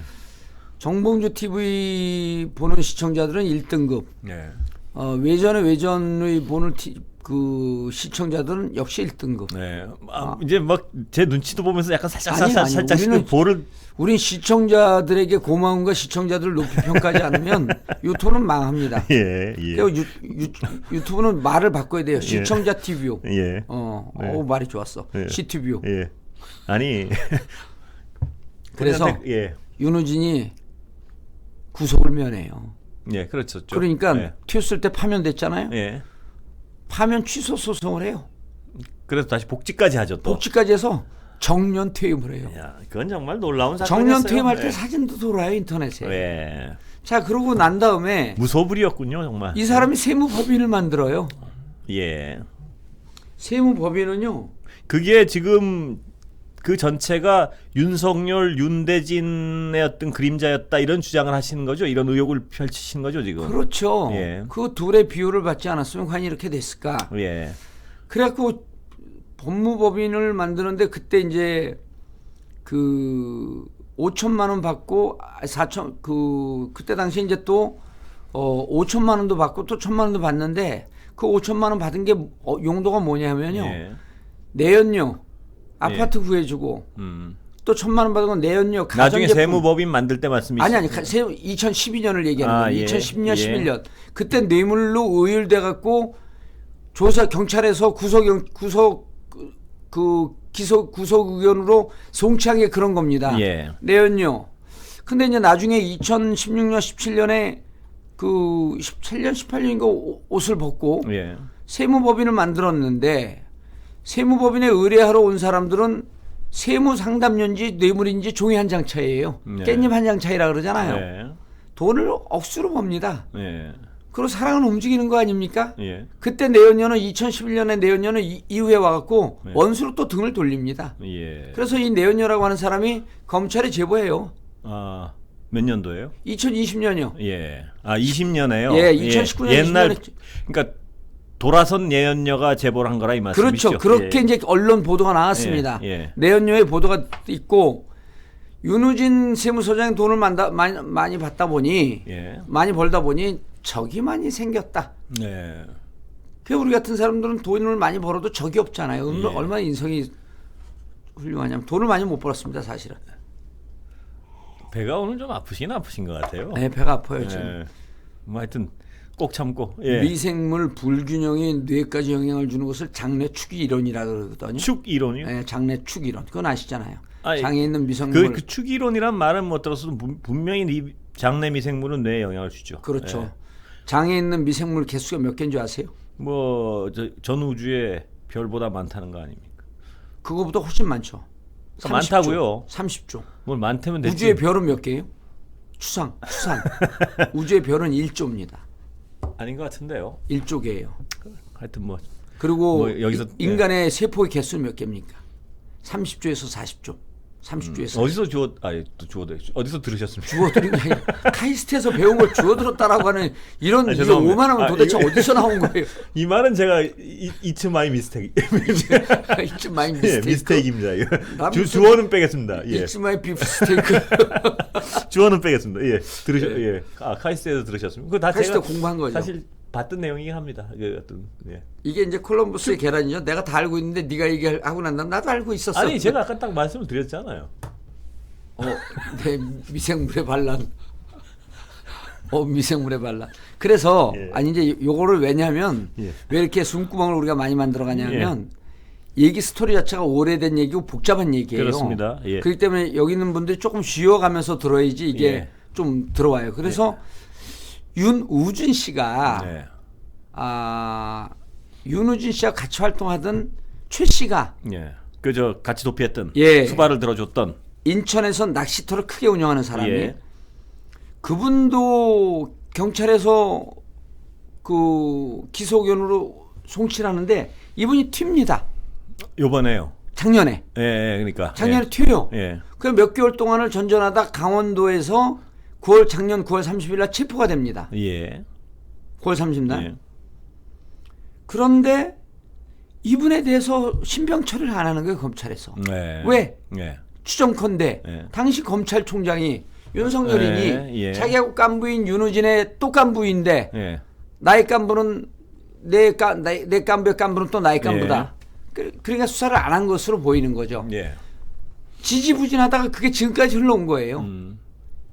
정봉주 TV 보는 시청자들은 1등급, 예. 외전의 보는 그 시청자들은 역시 1등급. 네. 이제 막 제 눈치도 보면서 약간 아니, 살짝씩 우리는 볼을 우린 시청자들에게 고마움과 시청자들을 높이 평가하지 않으면 유튜브는 망합니다. 예, 예. 그리고 유튜브는 말을 바꿔야 돼요. 시청자 TV요. 예. 네. 말이 좋았어. 예. 시TV요. 예. 아니. 그래서 우리한테- 예. 윤호진이 구속을 면해요. 예, 그렇죠. 그러니까 예. 튀었을 때 파면됐잖아요. 예. 파면 취소 소송을 해요. 그래서 다시 복직까지 하죠, 또. 복직까지 해서 정년 퇴임을 해요. 야, 그건 정말 놀라운 사건이었어요. 정년 퇴임할 때 예. 사진도 돌아요 인터넷에. 예. 자 그러고 난 다음에 무소불이었군요, 정말. 이 사람이 세무법인을 만들어요. 예. 세무법인은요. 그게 지금 그 전체가 윤석열, 윤대진의 어떤 그림자였다 이런 주장을 하시는 거죠? 이런 의혹을 펼치시는 거죠, 지금? 그렇죠. 예. 그 둘의 비율을 받지 않았으면 과연 이렇게 됐을까? 예. 그래갖고 법무법인을 만드는데 그때 이제 그 5천만 원 받고 4천 그때 당시 이제 또 5천만 원도 받고 또 1천만 원도 받는데 그 5천만 원 받은 게 용도가 뭐냐면요. 예. 내연료 아파트 구해주고 또 1천만 원 받은 건 내연료 나중에 가전제품. 세무법인 만들 때 말씀이시죠? 아니 2012년을 얘기하는 거예요. 예. 2010년, 예. 11년 그때 뇌물로 의율돼 갖고 조사 경찰에서 기소 의견으로 송치한 게 그런 겁니다. 예. 내연료. 근데 이제 나중에 2016년, 17년에 그 17년, 18년인가 옷을 벗고 예. 세무법인을 만들었는데 세무법인에 의뢰하러 온 사람들은 세무 상담료인지 뇌물인지 종이 한 장 차이예요. 네. 깻잎 한 장 차이라 그러잖아요. 예. 돈을 억수로 법니다. 예. 그리고 사랑은 움직이는 거 아닙니까? 예. 그때 내연료는 2011년에 내연료는 이후에 와갖고 네. 원수로 또 등을 돌립니다. 예. 그래서 이 내연료라고 하는 사람이 검찰에 제보해요. 아, 몇 년도예요? 2020년이요. 예. 아, 20년에요? 예, 2019년, 옛날 20년에. 그러니까 돌아선 예언녀가 제보를 한 거라 이 말씀이시죠? 그렇죠. 그렇게 예. 이제 언론 보도가 나왔습니다. 예, 예. 내연료의 보도가 있고 윤우진 세무서장이 돈을 많이 받다 보니 예. 많이 벌다 보니 적이 많이 생겼다. 네. 그 우리 같은 사람들은 돈을 많이 벌어도 적이 없잖아요. 예. 얼마나 인성이 훌륭하냐면 돈을 많이 못 벌었습니다, 사실은. 배가 오늘 좀 아프신 것 같아요. 네, 배가 아파요 지금. 예. 뭐 하여튼 꼭 참고. 예. 미생물 불균형이 뇌까지 영향을 주는 것을 장내축 이론이라 그러거든요. 축 이론이요? 네, 장내축 이론. 그건 아시잖아요. 아니, 장에 있는 미생물. 그 축 이론이란 말은 못 들었어도 분명히 이 장내 미생물은 뇌에 영향을 주죠. 그렇죠. 예. 장에 있는 미생물 개수가 몇 개인 줄 아세요? 뭐 전 우주에 별보다 많다는 거 아닙니까? 그거보다 훨씬 많죠. 그러니까 30조, 많다고요. 30조. 뭘 많다면 됐지. 우주의 별은 몇 개예요? 추산. 우주의 별은 1조입니다. 아닌 것 같은데요. 1조 개예요. 하여튼 뭐 그리고 뭐 여기서 인간의 세포의 개수는 몇 개입니까? 30조에서 40조. 30조에서 어디서 어디서 들으셨습니까? 주워들인 게 아니라 카이스트에서 배운 걸 주워들었다라고 하는 이런 아니, 이게 죄송합니다. 오만하면 도대체 이거- 어디서 나온 거예요? 이 말은 제가 It's my mistake. It's my 예, mistake. 미스테이크입니다. 이거. 남- 주어는 빼겠습니다. 예. It's my beef steak. 주어는 빼겠습니다. 예. 예. 아, 카이스트에서 들으셨습니까? 그거 다 카이스트 제가 공부한 거죠. 사실 봤던 내용이긴 합니다. 그 어떤 예. 이게 이제 콜럼버스의 계란이죠. 내가 다 알고 있는데 네가 얘기하고 난 다음 나도 알고 있었어. 아니, 제가 아까 딱 말씀을 드렸잖아요. 네, 미생물의 반란. 미생물의 반란. 그래서 예. 아니 이제 요거를 왜냐면 예. 왜 이렇게 숨구멍을 우리가 많이 만들어 가냐면 얘기 스토리 자체가 오래된 얘기고 복잡한 얘기예요. 그렇습니다. 예. 그렇기 때문에 여기 있는 분들이 조금 쉬어가면서 들어야지 이게 예. 좀 들어와요. 그래서 윤우진 씨가 네. 윤우진 씨와 같이 활동하던 최 씨가 예. 그저 같이 도피했던 예. 수발을 들어줬던 인천에서 낚시터를 크게 운영하는 사람이 예. 그분도 경찰에서 그 기소견으로 송치를 하는데 이분이 튑니다. 요번에요. 작년에. 그러니까 작년에 튀어요. 예. 그 몇 개월 동안을 전전하다 강원도에서 작년 9월 30일 날 체포가 됩니다. 예. 9월 30일 날. 예. 그런데 이분에 대해서 신병 처리를 안 하는 거예요, 검찰에서. 네. 왜? 예. 추정컨대 예. 당시 검찰총장이 윤석열이니 예. 자기하고 깐부인 윤우진의 또 깐부인데 예. 나의 깐부는 내 깐부의 깐부는 또 나의 깐부다. 그러니까 수사를 안 한 것으로 보이는 거죠. 예. 지지부진하다가 그게 지금까지 흘러온 거예요.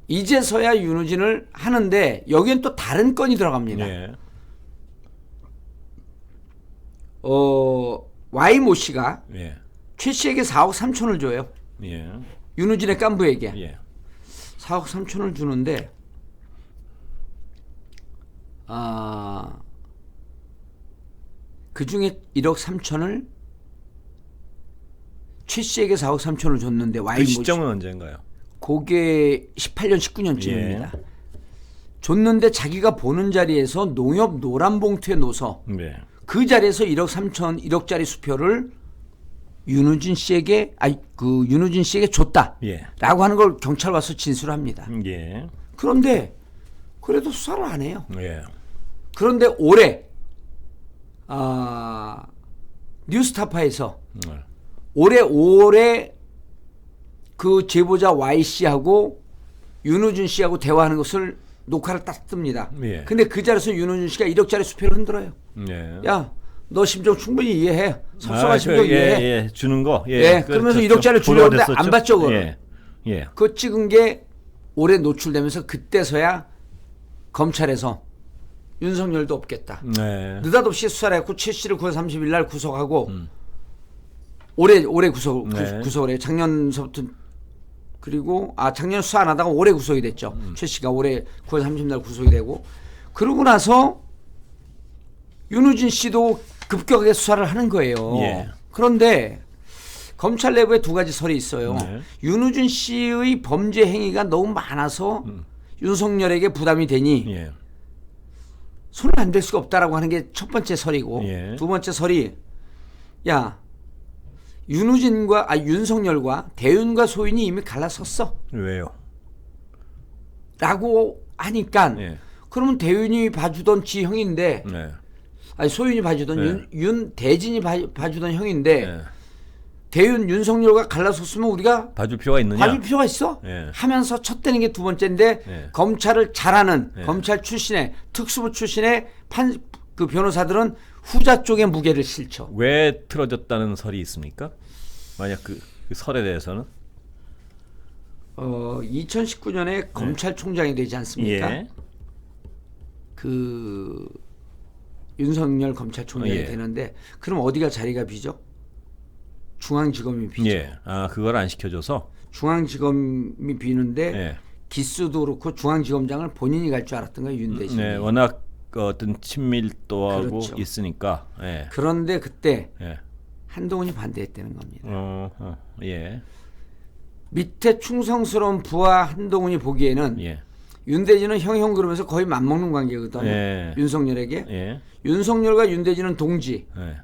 이제서야 윤우진을 하는데 여기엔 또 다른 건이 들어갑니다. 예. Y모 씨가 예. 최 씨에게 4억 3천을 줘요. 예. 윤우진의 깐부에게 예. 4억 3천을 주는데 그 중에 1억 3천을 최 씨에게 4억 3천을 줬는데 그 Y모 씨 시점은 언제인가요? 그게 18년 19년쯤입니다. 예. 줬는데 자기가 보는 자리에서 농협 노란 봉투에 넣어서 네. 그 자리에서 1억 3천 1억짜리 수표를 윤우진 씨에게 줬다. 예. 라고 하는 걸 경찰 와서 진술합니다. 예. 그런데 그래도 수사를 안 해요. 예. 그런데 올해 뉴스타파에서 올해 그 제보자 Y 씨하고 윤우진 씨하고 대화하는 것을 녹화를 딱 뜹니다. 예. 근데 그 자리에서 윤호준 씨가 1억짜리 수표를 흔들어요. 예. 야, 너 심정 충분히 이해해. 섭섭한 심정 이해해. 예, 주는 거. 예, 그러면서 1억짜리 주려고 했는데 안 받죠, 그걸. 예. 예. 그거 찍은 게 올해 노출되면서 그때서야 검찰에서 윤석열도 없겠다. 네. 느닷없이 수사를 했고 최 씨를 9월 30일 날 구속하고 올해 구속을 해요. 작년서부터 그리고 작년 수사 안 하다가 올해 구속이 됐죠. 최 씨가 올해 9월 30일 날 구속이 되고 그러고 나서 윤우진 씨도 급격하게 수사를 하는 거예요. 예. 그런데 검찰 내부에 두 가지 설이 있어요. 네. 윤우진 씨의 범죄 행위가 너무 많아서 윤석열에게 부담이 되니 예. 손을 안 댈 수가 없다라고 하는 게 첫 번째 설이고 예. 두 번째 설이 야 윤석열과 대윤과 소윤이 이미 갈라섰어 왜요? 라고 하니까 예. 그러면 대윤이 봐주던 지 형인데 네. 아니 소윤이 봐주던 윤대진이 봐주던 형인데 예. 대윤 윤석열과 갈라섰으면 우리가 봐줄 필요가 있느냐? 봐줄 필요가 있어? 예. 하면서 쳤대는 게 두 번째인데 예. 검찰을 잘하는 예. 검찰 출신의 특수부 출신의 그 변호사들은 후자 쪽에 무게를 실죠. 왜 틀어졌다는 설이 있습니까? 만약 그 설에 대해서는 2019년에 검찰총장이 되지 않습니까? 예. 그 윤석열 검찰총장이 예. 되는데 그럼 어디가 자리가 비죠? 중앙지검이 비죠. 예. 그걸 안 시켜줘서. 중앙지검이 비는데 예. 기수도 그렇고 중앙지검장을 본인이 갈 줄 알았던 거예요, 윤대진이. 네. 워낙 어떤 친밀도하고 그렇죠. 있으니까. 예. 그런데 그때 예. 한동훈이 반대했다는 겁니다. 예. 밑에 충성스러운 부하 한동훈이 보기에는 예. 윤대진은 형형 그러면서 거의 맞먹는 관계거든요. 예. 윤석열에게. 예. 윤석열과 윤대진은 동지. 예.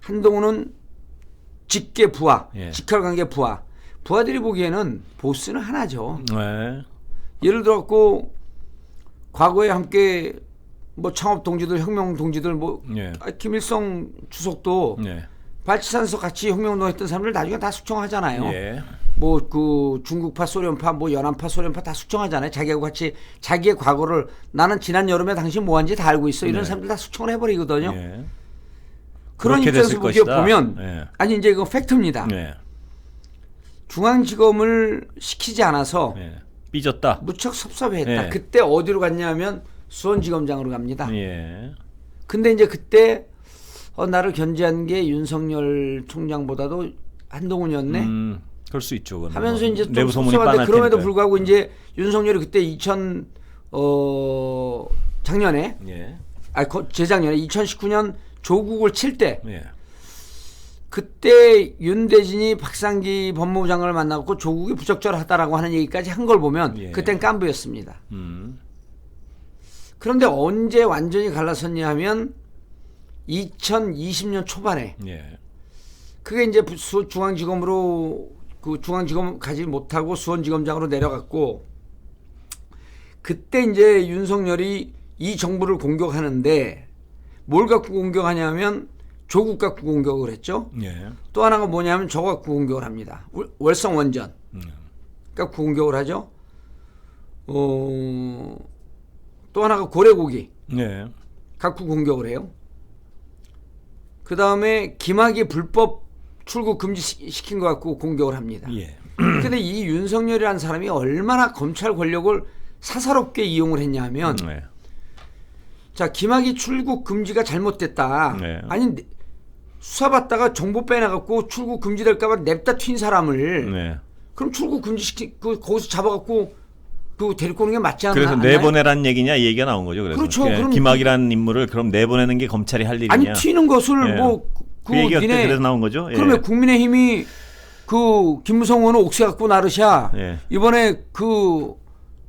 한동훈은 직계 부하, 예. 직할관계 부하. 부하들이 보기에는 보스는 하나죠. 예. 예를 들어갖고 과거에 함께 뭐 창업 동지들, 혁명 동지들 뭐 예. 김일성 주석도 예. 발치산에서 같이 혁명운동했던 사람들 나중에 다 숙청하잖아요. 예. 뭐 그 중국파, 소련파, 뭐 연안파, 소련파 다 숙청하잖아요. 자기하고 같이 자기의 과거를 나는 지난 여름에 당신 뭐한지 다 알고 있어. 이런 네. 사람들 다 숙청을 해버리거든요. 예. 그런 그렇게 입장에서 됐을 보기에 것이다. 보면 예. 아니 이제 이거 팩트입니다. 예. 중앙지검을 시키지 않아서 예. 삐졌다. 무척 섭섭해했다. 예. 그때 어디로 갔냐면 수원지검장으로 갑니다. 예. 근데 이제 그때 나를 견제한 게 윤석열 총장보다도 한동훈이었네. 그럴 수 있죠. 그건 하면서 뭐 이제 좀 내부 소문이 섭섭한데 빤할 그럼에도 테니까요. 불구하고 이제 윤석열이 그때 작년에 예. 재작년에 2019년 조국을 칠 때 예. 그때 윤대진이 박상기 법무부 장관을 만나고 조국이 부적절하다라고 하는 얘기까지 한 걸 보면 예. 그땐 깐부였습니다. 음. 그런데 언제 완전히 갈라섰냐 하면 2020년 초반에 예. 그게 이제 중앙지검으로 그 중앙지검 가지 못하고 수원지검장으로 내려갔고 그때 이제 윤석열이 이 정부를 공격하는데 뭘 갖고 공격하냐면 조국 갖고 공격을 했죠. 예. 또 하나가 뭐냐면 저거 갖고 공격을 합니다. 월성 원전 갖고 공격을 하죠. 또 하나가 고래고기 예. 갖고 공격을 해요. 그 다음에 김학의 불법 출국 금지시킨 것 갖고 공격을 합니다. 예. 근데 이 윤석열이라는 사람이 얼마나 검찰 권력을 사사롭게 이용을 했냐 하면 예. 자 김학의 출국 금지가 잘못됐다. 네. 아니 수사받다가 정보 빼내갖고 출국 금지될까봐 냅다 튄 사람을 네. 그럼 출국 거기서 잡아갖고 그 데리고 오는 게 맞지 않나? 그래서 않나요? 내보내란 얘기냐 이 얘기가 나온 거죠. 그래서 그렇죠. 그럼 김학이라는 인물을 그럼 내보내는 게 검찰이 할 일이냐? 아니 튀는 것을 예. 그 얘기가 그때 그래서 나온 거죠. 예. 그러면 국민의힘이 그 김무성 의원은 옥새 갖고 나르샤 예. 이번에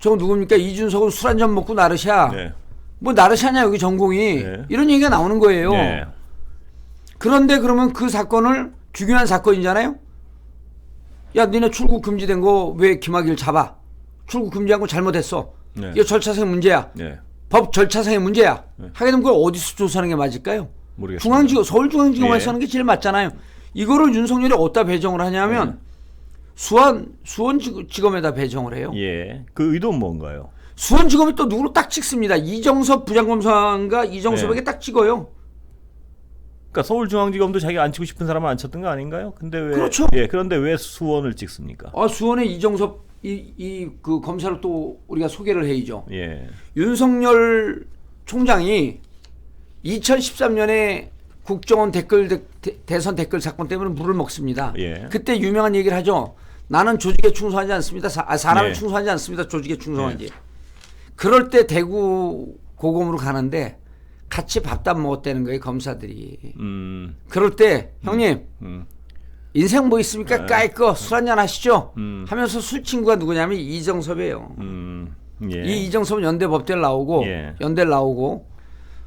저 누굽니까 이준석은 술 한잔 먹고 나르샤 예. 뭐 나르샤냐 여기 전공이 예. 이런 얘기가 나오는 거예요. 예. 그런데 그러면 그 사건을 중요한 사건이잖아요. 야 니네 출국 금지된 거 왜 김학의를 잡아? 출국 금지한 거 잘못했어. 예. 이거 절차상 문제야. 예. 법 절차상의 문제야. 하게 되면 그걸 어디서 조사하는 게 맞을까요? 모르겠습니다. 서울중앙지검에서 예. 하는 게 제일 맞잖아요. 이거를 윤석열이 어디다 배정을 하냐면 수원지검에다 배정을 해요. 예. 그 의도는 뭔가요? 수원지검이 또 누구를 딱 찍습니다. 이정섭 부장검사가 이정섭에게 딱 찍어요. 그러니까 서울중앙지검도 자기가 안 치고 싶은 사람을 안 쳤던 거 아닌가요? 근데 왜 그렇죠. 예, 그런데 왜 수원을 찍습니까? 수원에 이정섭 그 검사를 또 우리가 소개를 해야죠. 예. 윤석열 총장이 2013년에 국정원 대선 댓글 사건 때문에 물을 먹습니다. 예. 그때 유명한 얘기를 하죠. 나는 조직에 충성하지 않습니다. 사람을 예. 충성하지 않습니다. 조직에 충성하지. 그럴 때 대구 고검으로 가는데 같이 밥도 안 먹었다는 거예요. 검사들이. 그럴 때 형님 인생 뭐 있습니까? 까이꺼 술 한잔 하시죠. 하면서 술 친구가 누구냐면 이정섭이에요. 예. 이 이정섭은 연대 법대를 나오고 예. 연대를 나오고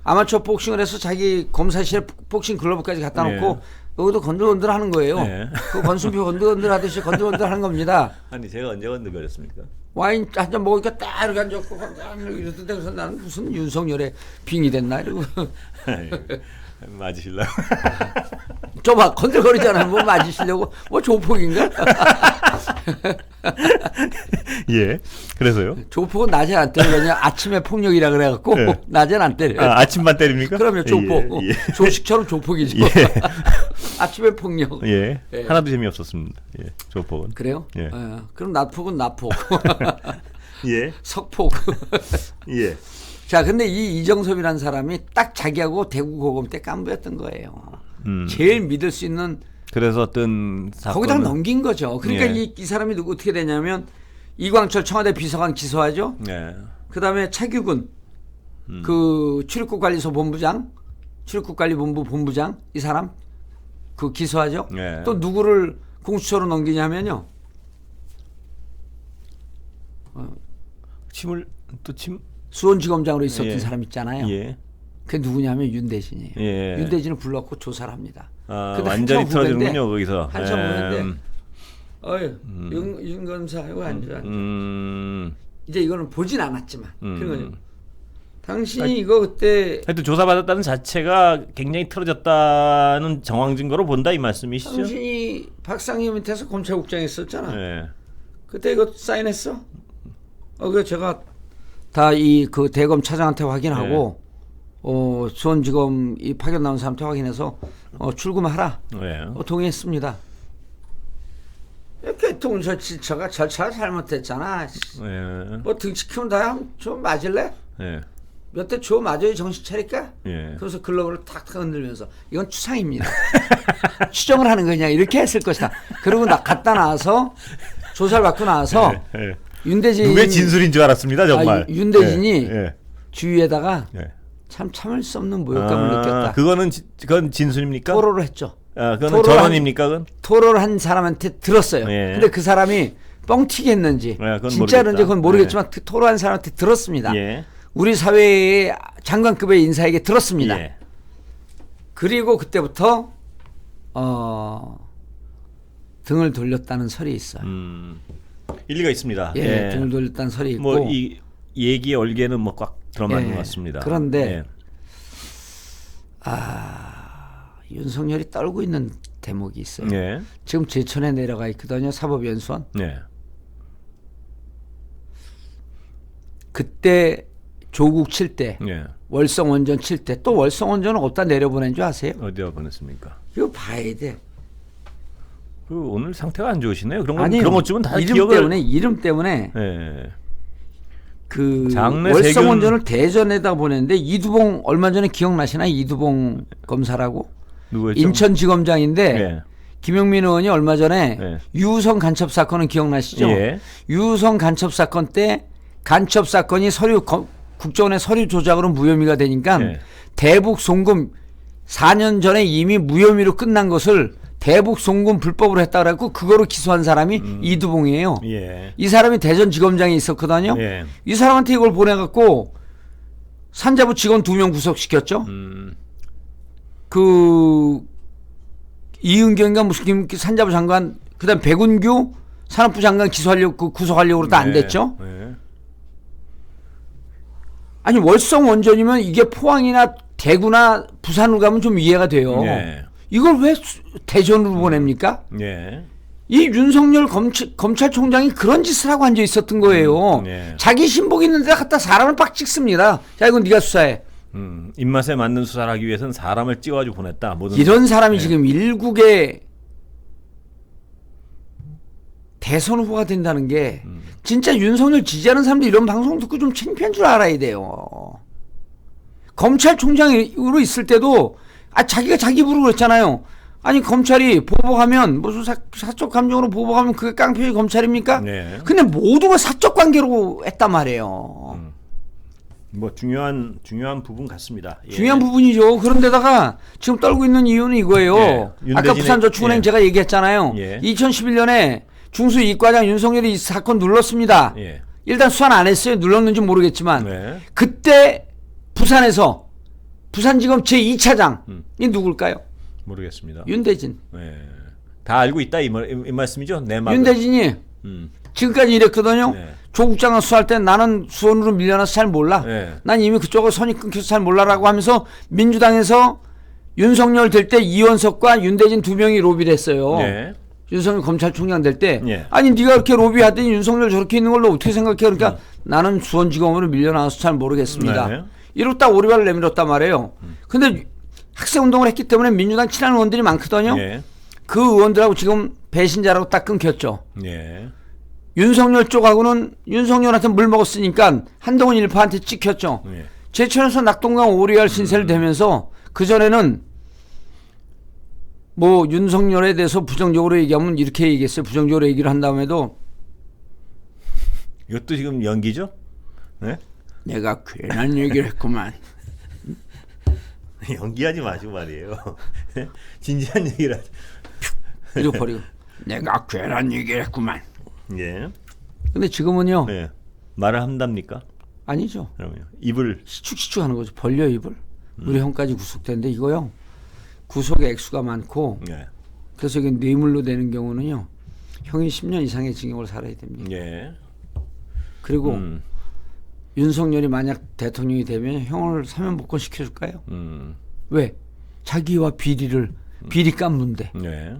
아마추어 복싱을 해서 자기 검사실에 복싱 글러브까지 갖다 놓고 여기도 건들건들 하는 거예요. 예. 그 권순표 건들건들 하듯이 건들건들 하는 겁니다. 아니 제가 언제 건드렸습니까? 와인 한 잔 먹으니까 딱 이렇게 앉았고 이러던데 그래서 나는 무슨 윤석열의 빙이 됐나 이러고 맞으실라고? 저봐 건들거리잖아요. 뭐 맞으시려고 뭐 조폭인가? 예. 그래서요? 조폭은 낮에 안 때려. 그냥 아침에 폭력이라 그래갖고 예. 낮에는 안 때려요. 아침만 때립니까? 그러면 조폭. 예, 예. 조식처럼 조폭이죠. 예. 아침에 폭력. 예. 예. 하나도 재미없었습니다. 예. 조폭은. 그래요? 예. 그럼 낮폭은 낮폭. 예. 석폭. 예. 자, 근데 이 이정섭이라는 사람이 딱 자기하고 대구 고검 때 깐부였던 거예요. 제일 믿을 수 있는. 그래서 어떤 사건을 거기다 넘긴 거죠. 그러니까 예. 이 사람이 어떻게 되냐면 이광철 청와대 비서관 기소하죠. 예. 그다음에 차규근 그 출입국관리소 본부장, 출입국관리본부 본부장 이 사람 그 기소하죠. 예. 또 누구를 공수처로 넘기냐면요. 수원지검장으로 있었던 예. 사람 있잖아요. 예. 그게 누구냐면 윤대진이에요. 예. 윤대진을 불러갖고 조사를 합니다. 근데 완전히 한참 틀어지는군요 거기서. 한참 후인데 예. 윤 검사 이거 안 좋아. 음. 이제 이거는 보진 않았지만 그런 거죠. 당신이 아니, 이거 그때 하여튼 조사받았다는 자체가 굉장히 틀어졌다는 정황 증거로 본다 이 말씀이시죠? 당신이 박상희 밑에서 검찰국장에 있었잖아. 예. 그때 이거 사인했어? 그 제가 다 이 그 대검 차장한테 확인하고 수원지검 이 파견 나온 사람한테 확인해서 출금하라. 예. 동의했습니다. 이렇게 통솔질처가 절차가 잘못됐잖아. 예. 뭐 등치 키운 다음 좀 맞을래? 예. 몇 대 줘 맞아야 정신 차릴까? 예. 그래서 글러브를 탁탁 흔들면서 이건 추상입니다. 추정을 하는 거냐 이렇게 했을 것이다. 그러고 갖다 놔서 조사를 받고 나서 예. 윤대진 누구의 진술인 줄 알았습니다 정말. 윤대진이 예. 주위에다가 예. 참 참을 수 없는 모욕감을 느꼈다. 그건 진술입니까? 토로를 했죠. 그건 전원입니까? 그건? 토로를 한 사람한테 들었어요. 예. 근데 그 사람이 뻥튀기 했는지 그건 진짜로인지 그건 모르겠다. 모르겠지만 토로한 사람한테 들었습니다. 예. 우리 사회의 장관급의 인사에게 들었습니다. 예. 그리고 그때부터 등을 돌렸다는 설이 있어요. 일리가 있습니다. 예, 등을 돌렸다는 설이 있고. 뭐 이 얘기의 얼개는 뭐 꽉 들어맞는 것 같습니다. 그런데 예. 윤석열이 떨고 있는 대목이 있어요. 예. 지금 제천에 내려가 있거든요. 사법연수원. 예. 그때 조국 칠 때, 예. 월성원전 칠 때, 또 월성원전은 어디다 내려보낸 줄 아세요? 어디다 보냈습니까? 이거 봐야 돼. 오늘 상태가 안 좋으시네요. 아니, 그런 것 주면 다 이름 때문에 예. 그 장내 월성원전을 대전에다 보냈는데 이두봉 얼마 전에 기억나시나? 이두봉 검사라고 누구였죠? 인천지검장인데 예. 김용민 의원이 얼마 전에 예. 유성 간첩 사건은 기억나시죠? 예. 유성 간첩 사건 때 간첩 사건이 국정원의 서류 조작으로 무혐의가 되니까 예. 대북 송금 4년 전에 이미 무혐의로 끝난 것을 대북 송금 불법으로 했다 그래갖고 그거로 기소한 사람이 이두봉이에요. 예. 이 사람이 대전지검장에 있었거든요. 예. 이 사람한테 이걸 보내갖고 산자부 직원 2명 구속시켰죠. 그 이은경인가 무슨 산자부 장관 그다음 백운규 산업부 장관 기소하려고 구속하려고 그러다 안 됐죠. 예. 아니 월성 원전이면 이게 포항이나 대구나 부산으로 가면 좀 이해가 돼요. 예. 이걸 왜 대전으로 보냅니까? 예. 이 윤석열 검찰총장이 그런 짓을 하고 앉아 있었던 거예요. 예. 자기 신복 있는 데 갖다 사람을 빡 찍습니다. 자, 이건 네가 수사해. 입맛에 맞는 수사를 하기 위해서는 사람을 찍어가지고 보냈다. 모든 이런 사람이 예. 지금 일국의 대선 후보가 된다는 게 진짜 윤석열 지지하는 사람들 이런 방송 듣고 좀 창피한 줄 알아야 돼요. 검찰총장으로 있을 때도 자기가 자기 입으로 그랬잖아요. 아니 검찰이 보복하면 무슨 사적 감정으로 보복하면 그게 깡패의 검찰입니까? 네. 근데 모두가 사적 관계로 했단 말이에요. 뭐 중요한 부분 같습니다. 예. 중요한 부분이죠. 그런데다가 지금 떨고 있는 이유는 이거예요. 예. 아까 부산저축은행 예. 제가 얘기했잖아요. 예. 2011년에 중수 이과장 윤석열이 이 사건 눌렀습니다. 예. 일단 수사는 안 했어요. 눌렀는지 모르겠지만 네. 그때 부산에서 부산지검 제2차장이 누굴까요? 모르겠습니다. 윤대진. 네. 다 알고 있다 이 말씀이죠? 내 말. 윤대진이 지금까지 이랬거든요. 네. 조국 장관 수사할 때 나는 수원으로 밀려나서 잘 몰라. 네. 난 이미 그쪽으로 선이 끊겨서 잘 몰라라고 하면서 민주당에서 윤석열 될 때 이원석과 윤대진 두 명이 로비를 했어요. 네. 윤석열 검찰총장 될 때. 예. 아니 네가 그렇게 로비하더니 윤석열 저렇게 있는 걸로 어떻게 생각해? 그러니까 나는 수원지검으로 밀려나와서 잘 모르겠습니다. 네. 이렇다 오리발을 내밀었단 말이에요. 근데 학생운동을 했기 때문에 민주당 친한 의원들이 많거든요. 예. 그 의원들하고 지금 배신자라고 딱 끊겼죠. 예. 윤석열 쪽하고는 윤석열한테 물 먹었으니까 한동훈 일파한테 찍혔죠. 예. 제천에서 낙동강 오리알 신세를 대면서 그전에는 뭐 윤석열에 대해서 부정적으로 얘기하면 이렇게 얘기했어요. 부정적으로 얘기를 한 다음에도 이것도 지금 연기죠? 네? 내가 괜한 얘기를 했구만. 연기하지 마시고 말이에요. 진지한 얘기를 하지. 이러고 버리고 내가 괜한 얘기를 했구만. 예. 근데 지금은요. 네. 말을 한답니까? 아니죠. 그러면 입을 시축시축 하는 거죠. 벌려 입을. 우리 형까지 구속됐는데 이거요. 구속의 액수가 많고 예. 그래서 이게 뇌물로 되는 경우는요. 형이 10년 이상의 징역을 살아야 됩니다. 예. 그리고 윤석열이 만약 대통령이 되면 형을 사면 복권 시켜줄까요? 왜? 자기와 비리를 비리 깐문데 네.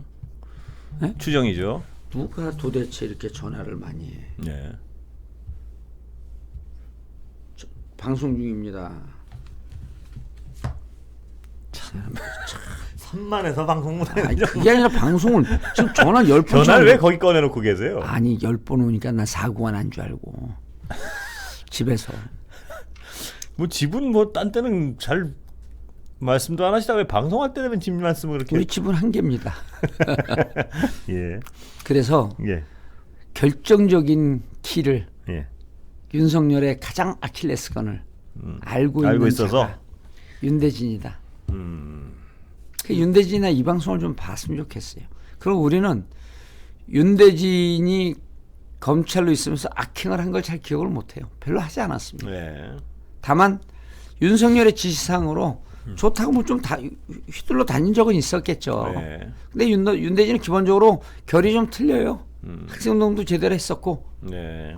네? 추정이죠. 누가 도대체 이렇게 전화를 많이 해? 네. 방송 중입니다. 산만해서 방송 못하는 아니, 그게 아니라 방송을 지금 전화 10번 전화를 왜 거기 꺼내놓고 계세요? 아니 10번 오니까 나 사고가 난 줄 알고 집에서 뭐 집은 뭐 딴 때는 잘 말씀도 안 하시다가 왜 방송할 때 되면 집 말씀을 그렇게 우리 집은 한 개입니다. 예. 그래서 예. 결정적인 키를 예. 윤석열의 가장 아킬레스건을 알고 있는 있어서 자가 윤대진이다. 그 윤대진이나 이 방송을 좀 봤으면 좋겠어요. 그리고 우리는 윤대진이 검찰로 있으면서 악행을 한 걸 잘 기억을 못해요. 별로 하지 않았습니다. 네. 다만 윤석열의 지시사항으로 좋다고 뭐 좀 휘둘러 다닌 적은 있었겠죠. 네. 근데 윤대진은 기본적으로 결이 좀 틀려요. 학생운동도 제대로 했었고. 네.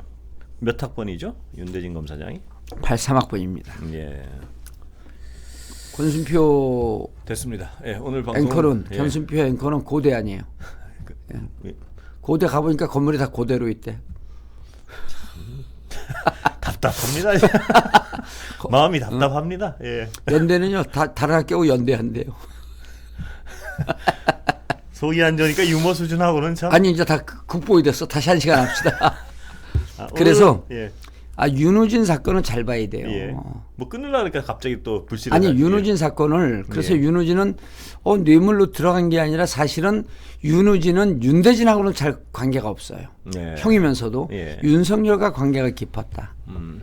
몇 학번이죠? 윤대진 검사장이? 83학번입니다. 예. 권순표 됐습니다. 예, 오늘 방송 앵커는 예. 권순표 앵커는 고대 아니에요. 예. 고대 가보니까 건물이 다 고대로 있대. 답답합니다. 마음이 답답합니다. 예. 연대는요 다른 학교하고 연대한대요. 속이 안 좋으니까 유머 수준하고는 참. 아니 이제 다 극복이 됐어. 다시 한 시간 합시다. 오늘은, 그래서 예. 윤우진 사건은 잘 봐야 돼요. 예. 뭐 끊으려 그러니까 갑자기 또 불씨를. 아니 윤우진 사건을 그래서 예. 윤우진은 뇌물로 들어간 게 아니라 사실은 윤우진은 윤대진하고는 잘 관계가 없어요. 예. 형이면서도 예. 윤석열과 관계가 깊었다.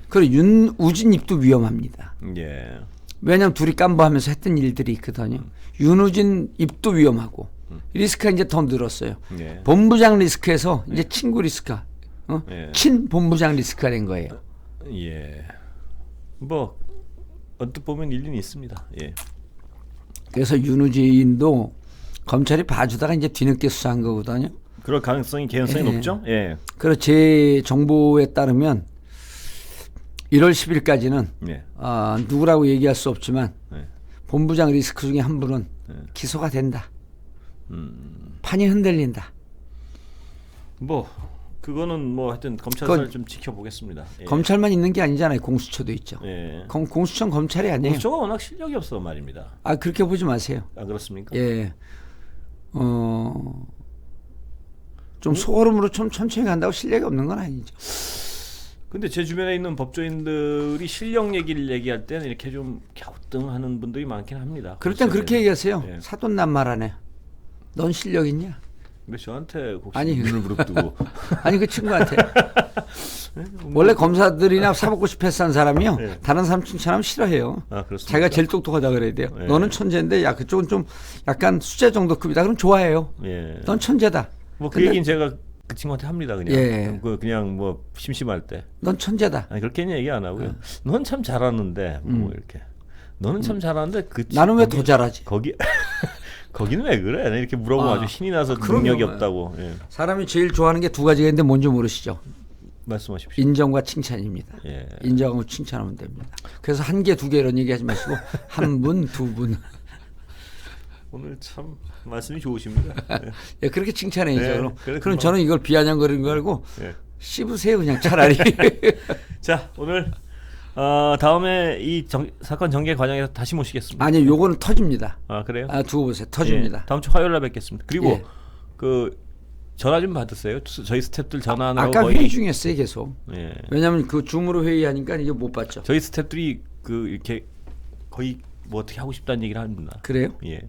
그리고 윤우진 입도 위험합니다. 예. 왜냐하면 둘이 깜부하면서 했던 일들이 있거든요. 윤우진 입도 위험하고 리스크가 이제 더 늘었어요. 예. 본부장 리스크에서 이제 친구 리스크가 예. 친 본부장 리스크가 된 거예요. 예. 뭐 언뜻 보면 일리는 있습니다. 예. 그래서 윤우진도 검찰이 봐주다가 이제 뒤늦게 수사한 거거든요. 그럴 개연성이 예. 높죠. 예. 그리고 제 정보에 따르면 1월 10일까지는 예. 누구라고 얘기할 수 없지만 예. 본부장 리스크 중에 한 분은 기소가 된다. 판이 흔들린다. 뭐 그거는 뭐 하여튼 검찰을 좀 지켜보겠습니다. 예. 검찰만 있는 게 아니잖아요. 공수처도 있죠. 예. 공수처는 검찰이 아니에요. 공수처가 워낙 실력이 없어 말입니다. 아 그렇게 보지 마세요. 아 그렇습니까? 예. 좀 소얼음으로 좀 천천히 간다고 실력이 없는 건 아니죠. 근데 제 주변에 있는 법조인들이 실력 얘기를 얘기할 때는 이렇게 좀 갸우뚱하는 분들이 많긴 합니다. 그럴 땐 그렇게 얘기하세요. 예. 사돈 난말하네. 넌 실력 있냐? 근데 저한테 혹시 아니, 눈을 부릅뜨고 아니 그 친구한테 원래 검사들이나 사법고시 패스한 사람이요. 예. 다른 사람 칭찬하면 싫어해요. 아 그렇습니다. 자기가 제일 똑똑하다 그래야 돼요. 예. 너는 천재인데 야 그쪽은 좀 약간 수재 정도 급이다. 그럼 좋아해요. 예. 넌 천재다. 뭐 그 근데- 얘기는 제가 그 친구한테 합니다 그냥. 예. 그냥 뭐 심심할 때. 넌 천재다. 아니 그렇게는 얘기 안 하고요. 넌 참 잘하는데 뭐 이렇게. 너는 참 잘하는데 나는 왜 더 잘하지? 거기 거기는 왜 그래? 이렇게 물어보면 아주 신이 나서 그럼요. 능력이 없다고. 예. 사람이 제일 좋아하는 게 두 가지가 있는데 뭔지 모르시죠? 말씀하십시오. 인정과 칭찬입니다. 예. 인정하고 칭찬하면 됩니다. 그래서 한 개, 두 개 이런 얘기하지 마시고 한 분, 두 분. 오늘 참 말씀이 좋으십니다. 예. 예, 그렇게 칭찬해야죠. 네, 그럼, 그래, 그럼 금방. 저는 이걸 비아냥거리는 거 알고 예. 씹으세요 그냥 차라리. 자 오늘 다음에 이 사건 전개 과정에서 다시 모시겠습니다. 아니 요거는 터집니다. 아 그래요? 아 두고 보세요. 터집니다. 예, 다음 주 화요일 날 뵙겠습니다. 그리고 예. 그 전화 좀 받으세요. 저희 스태프들 전화하느라고 아까 거의 회의 중이었어요 계속. 예. 왜냐하면 그 줌으로 회의하니까 이게 못 봤죠. 저희 스태프들이 그 이렇게 거의 뭐 어떻게 하고 싶다는 얘기를 합니다. 그래요? 예.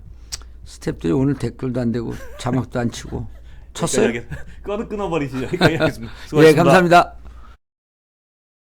스태프들이 오늘 댓글도 안 되고 자막도 안 치고 쳤어요? 끊어버리시죠. 여기까지 하겠습니다. 예, 수고하셨습니다. 감사합니다.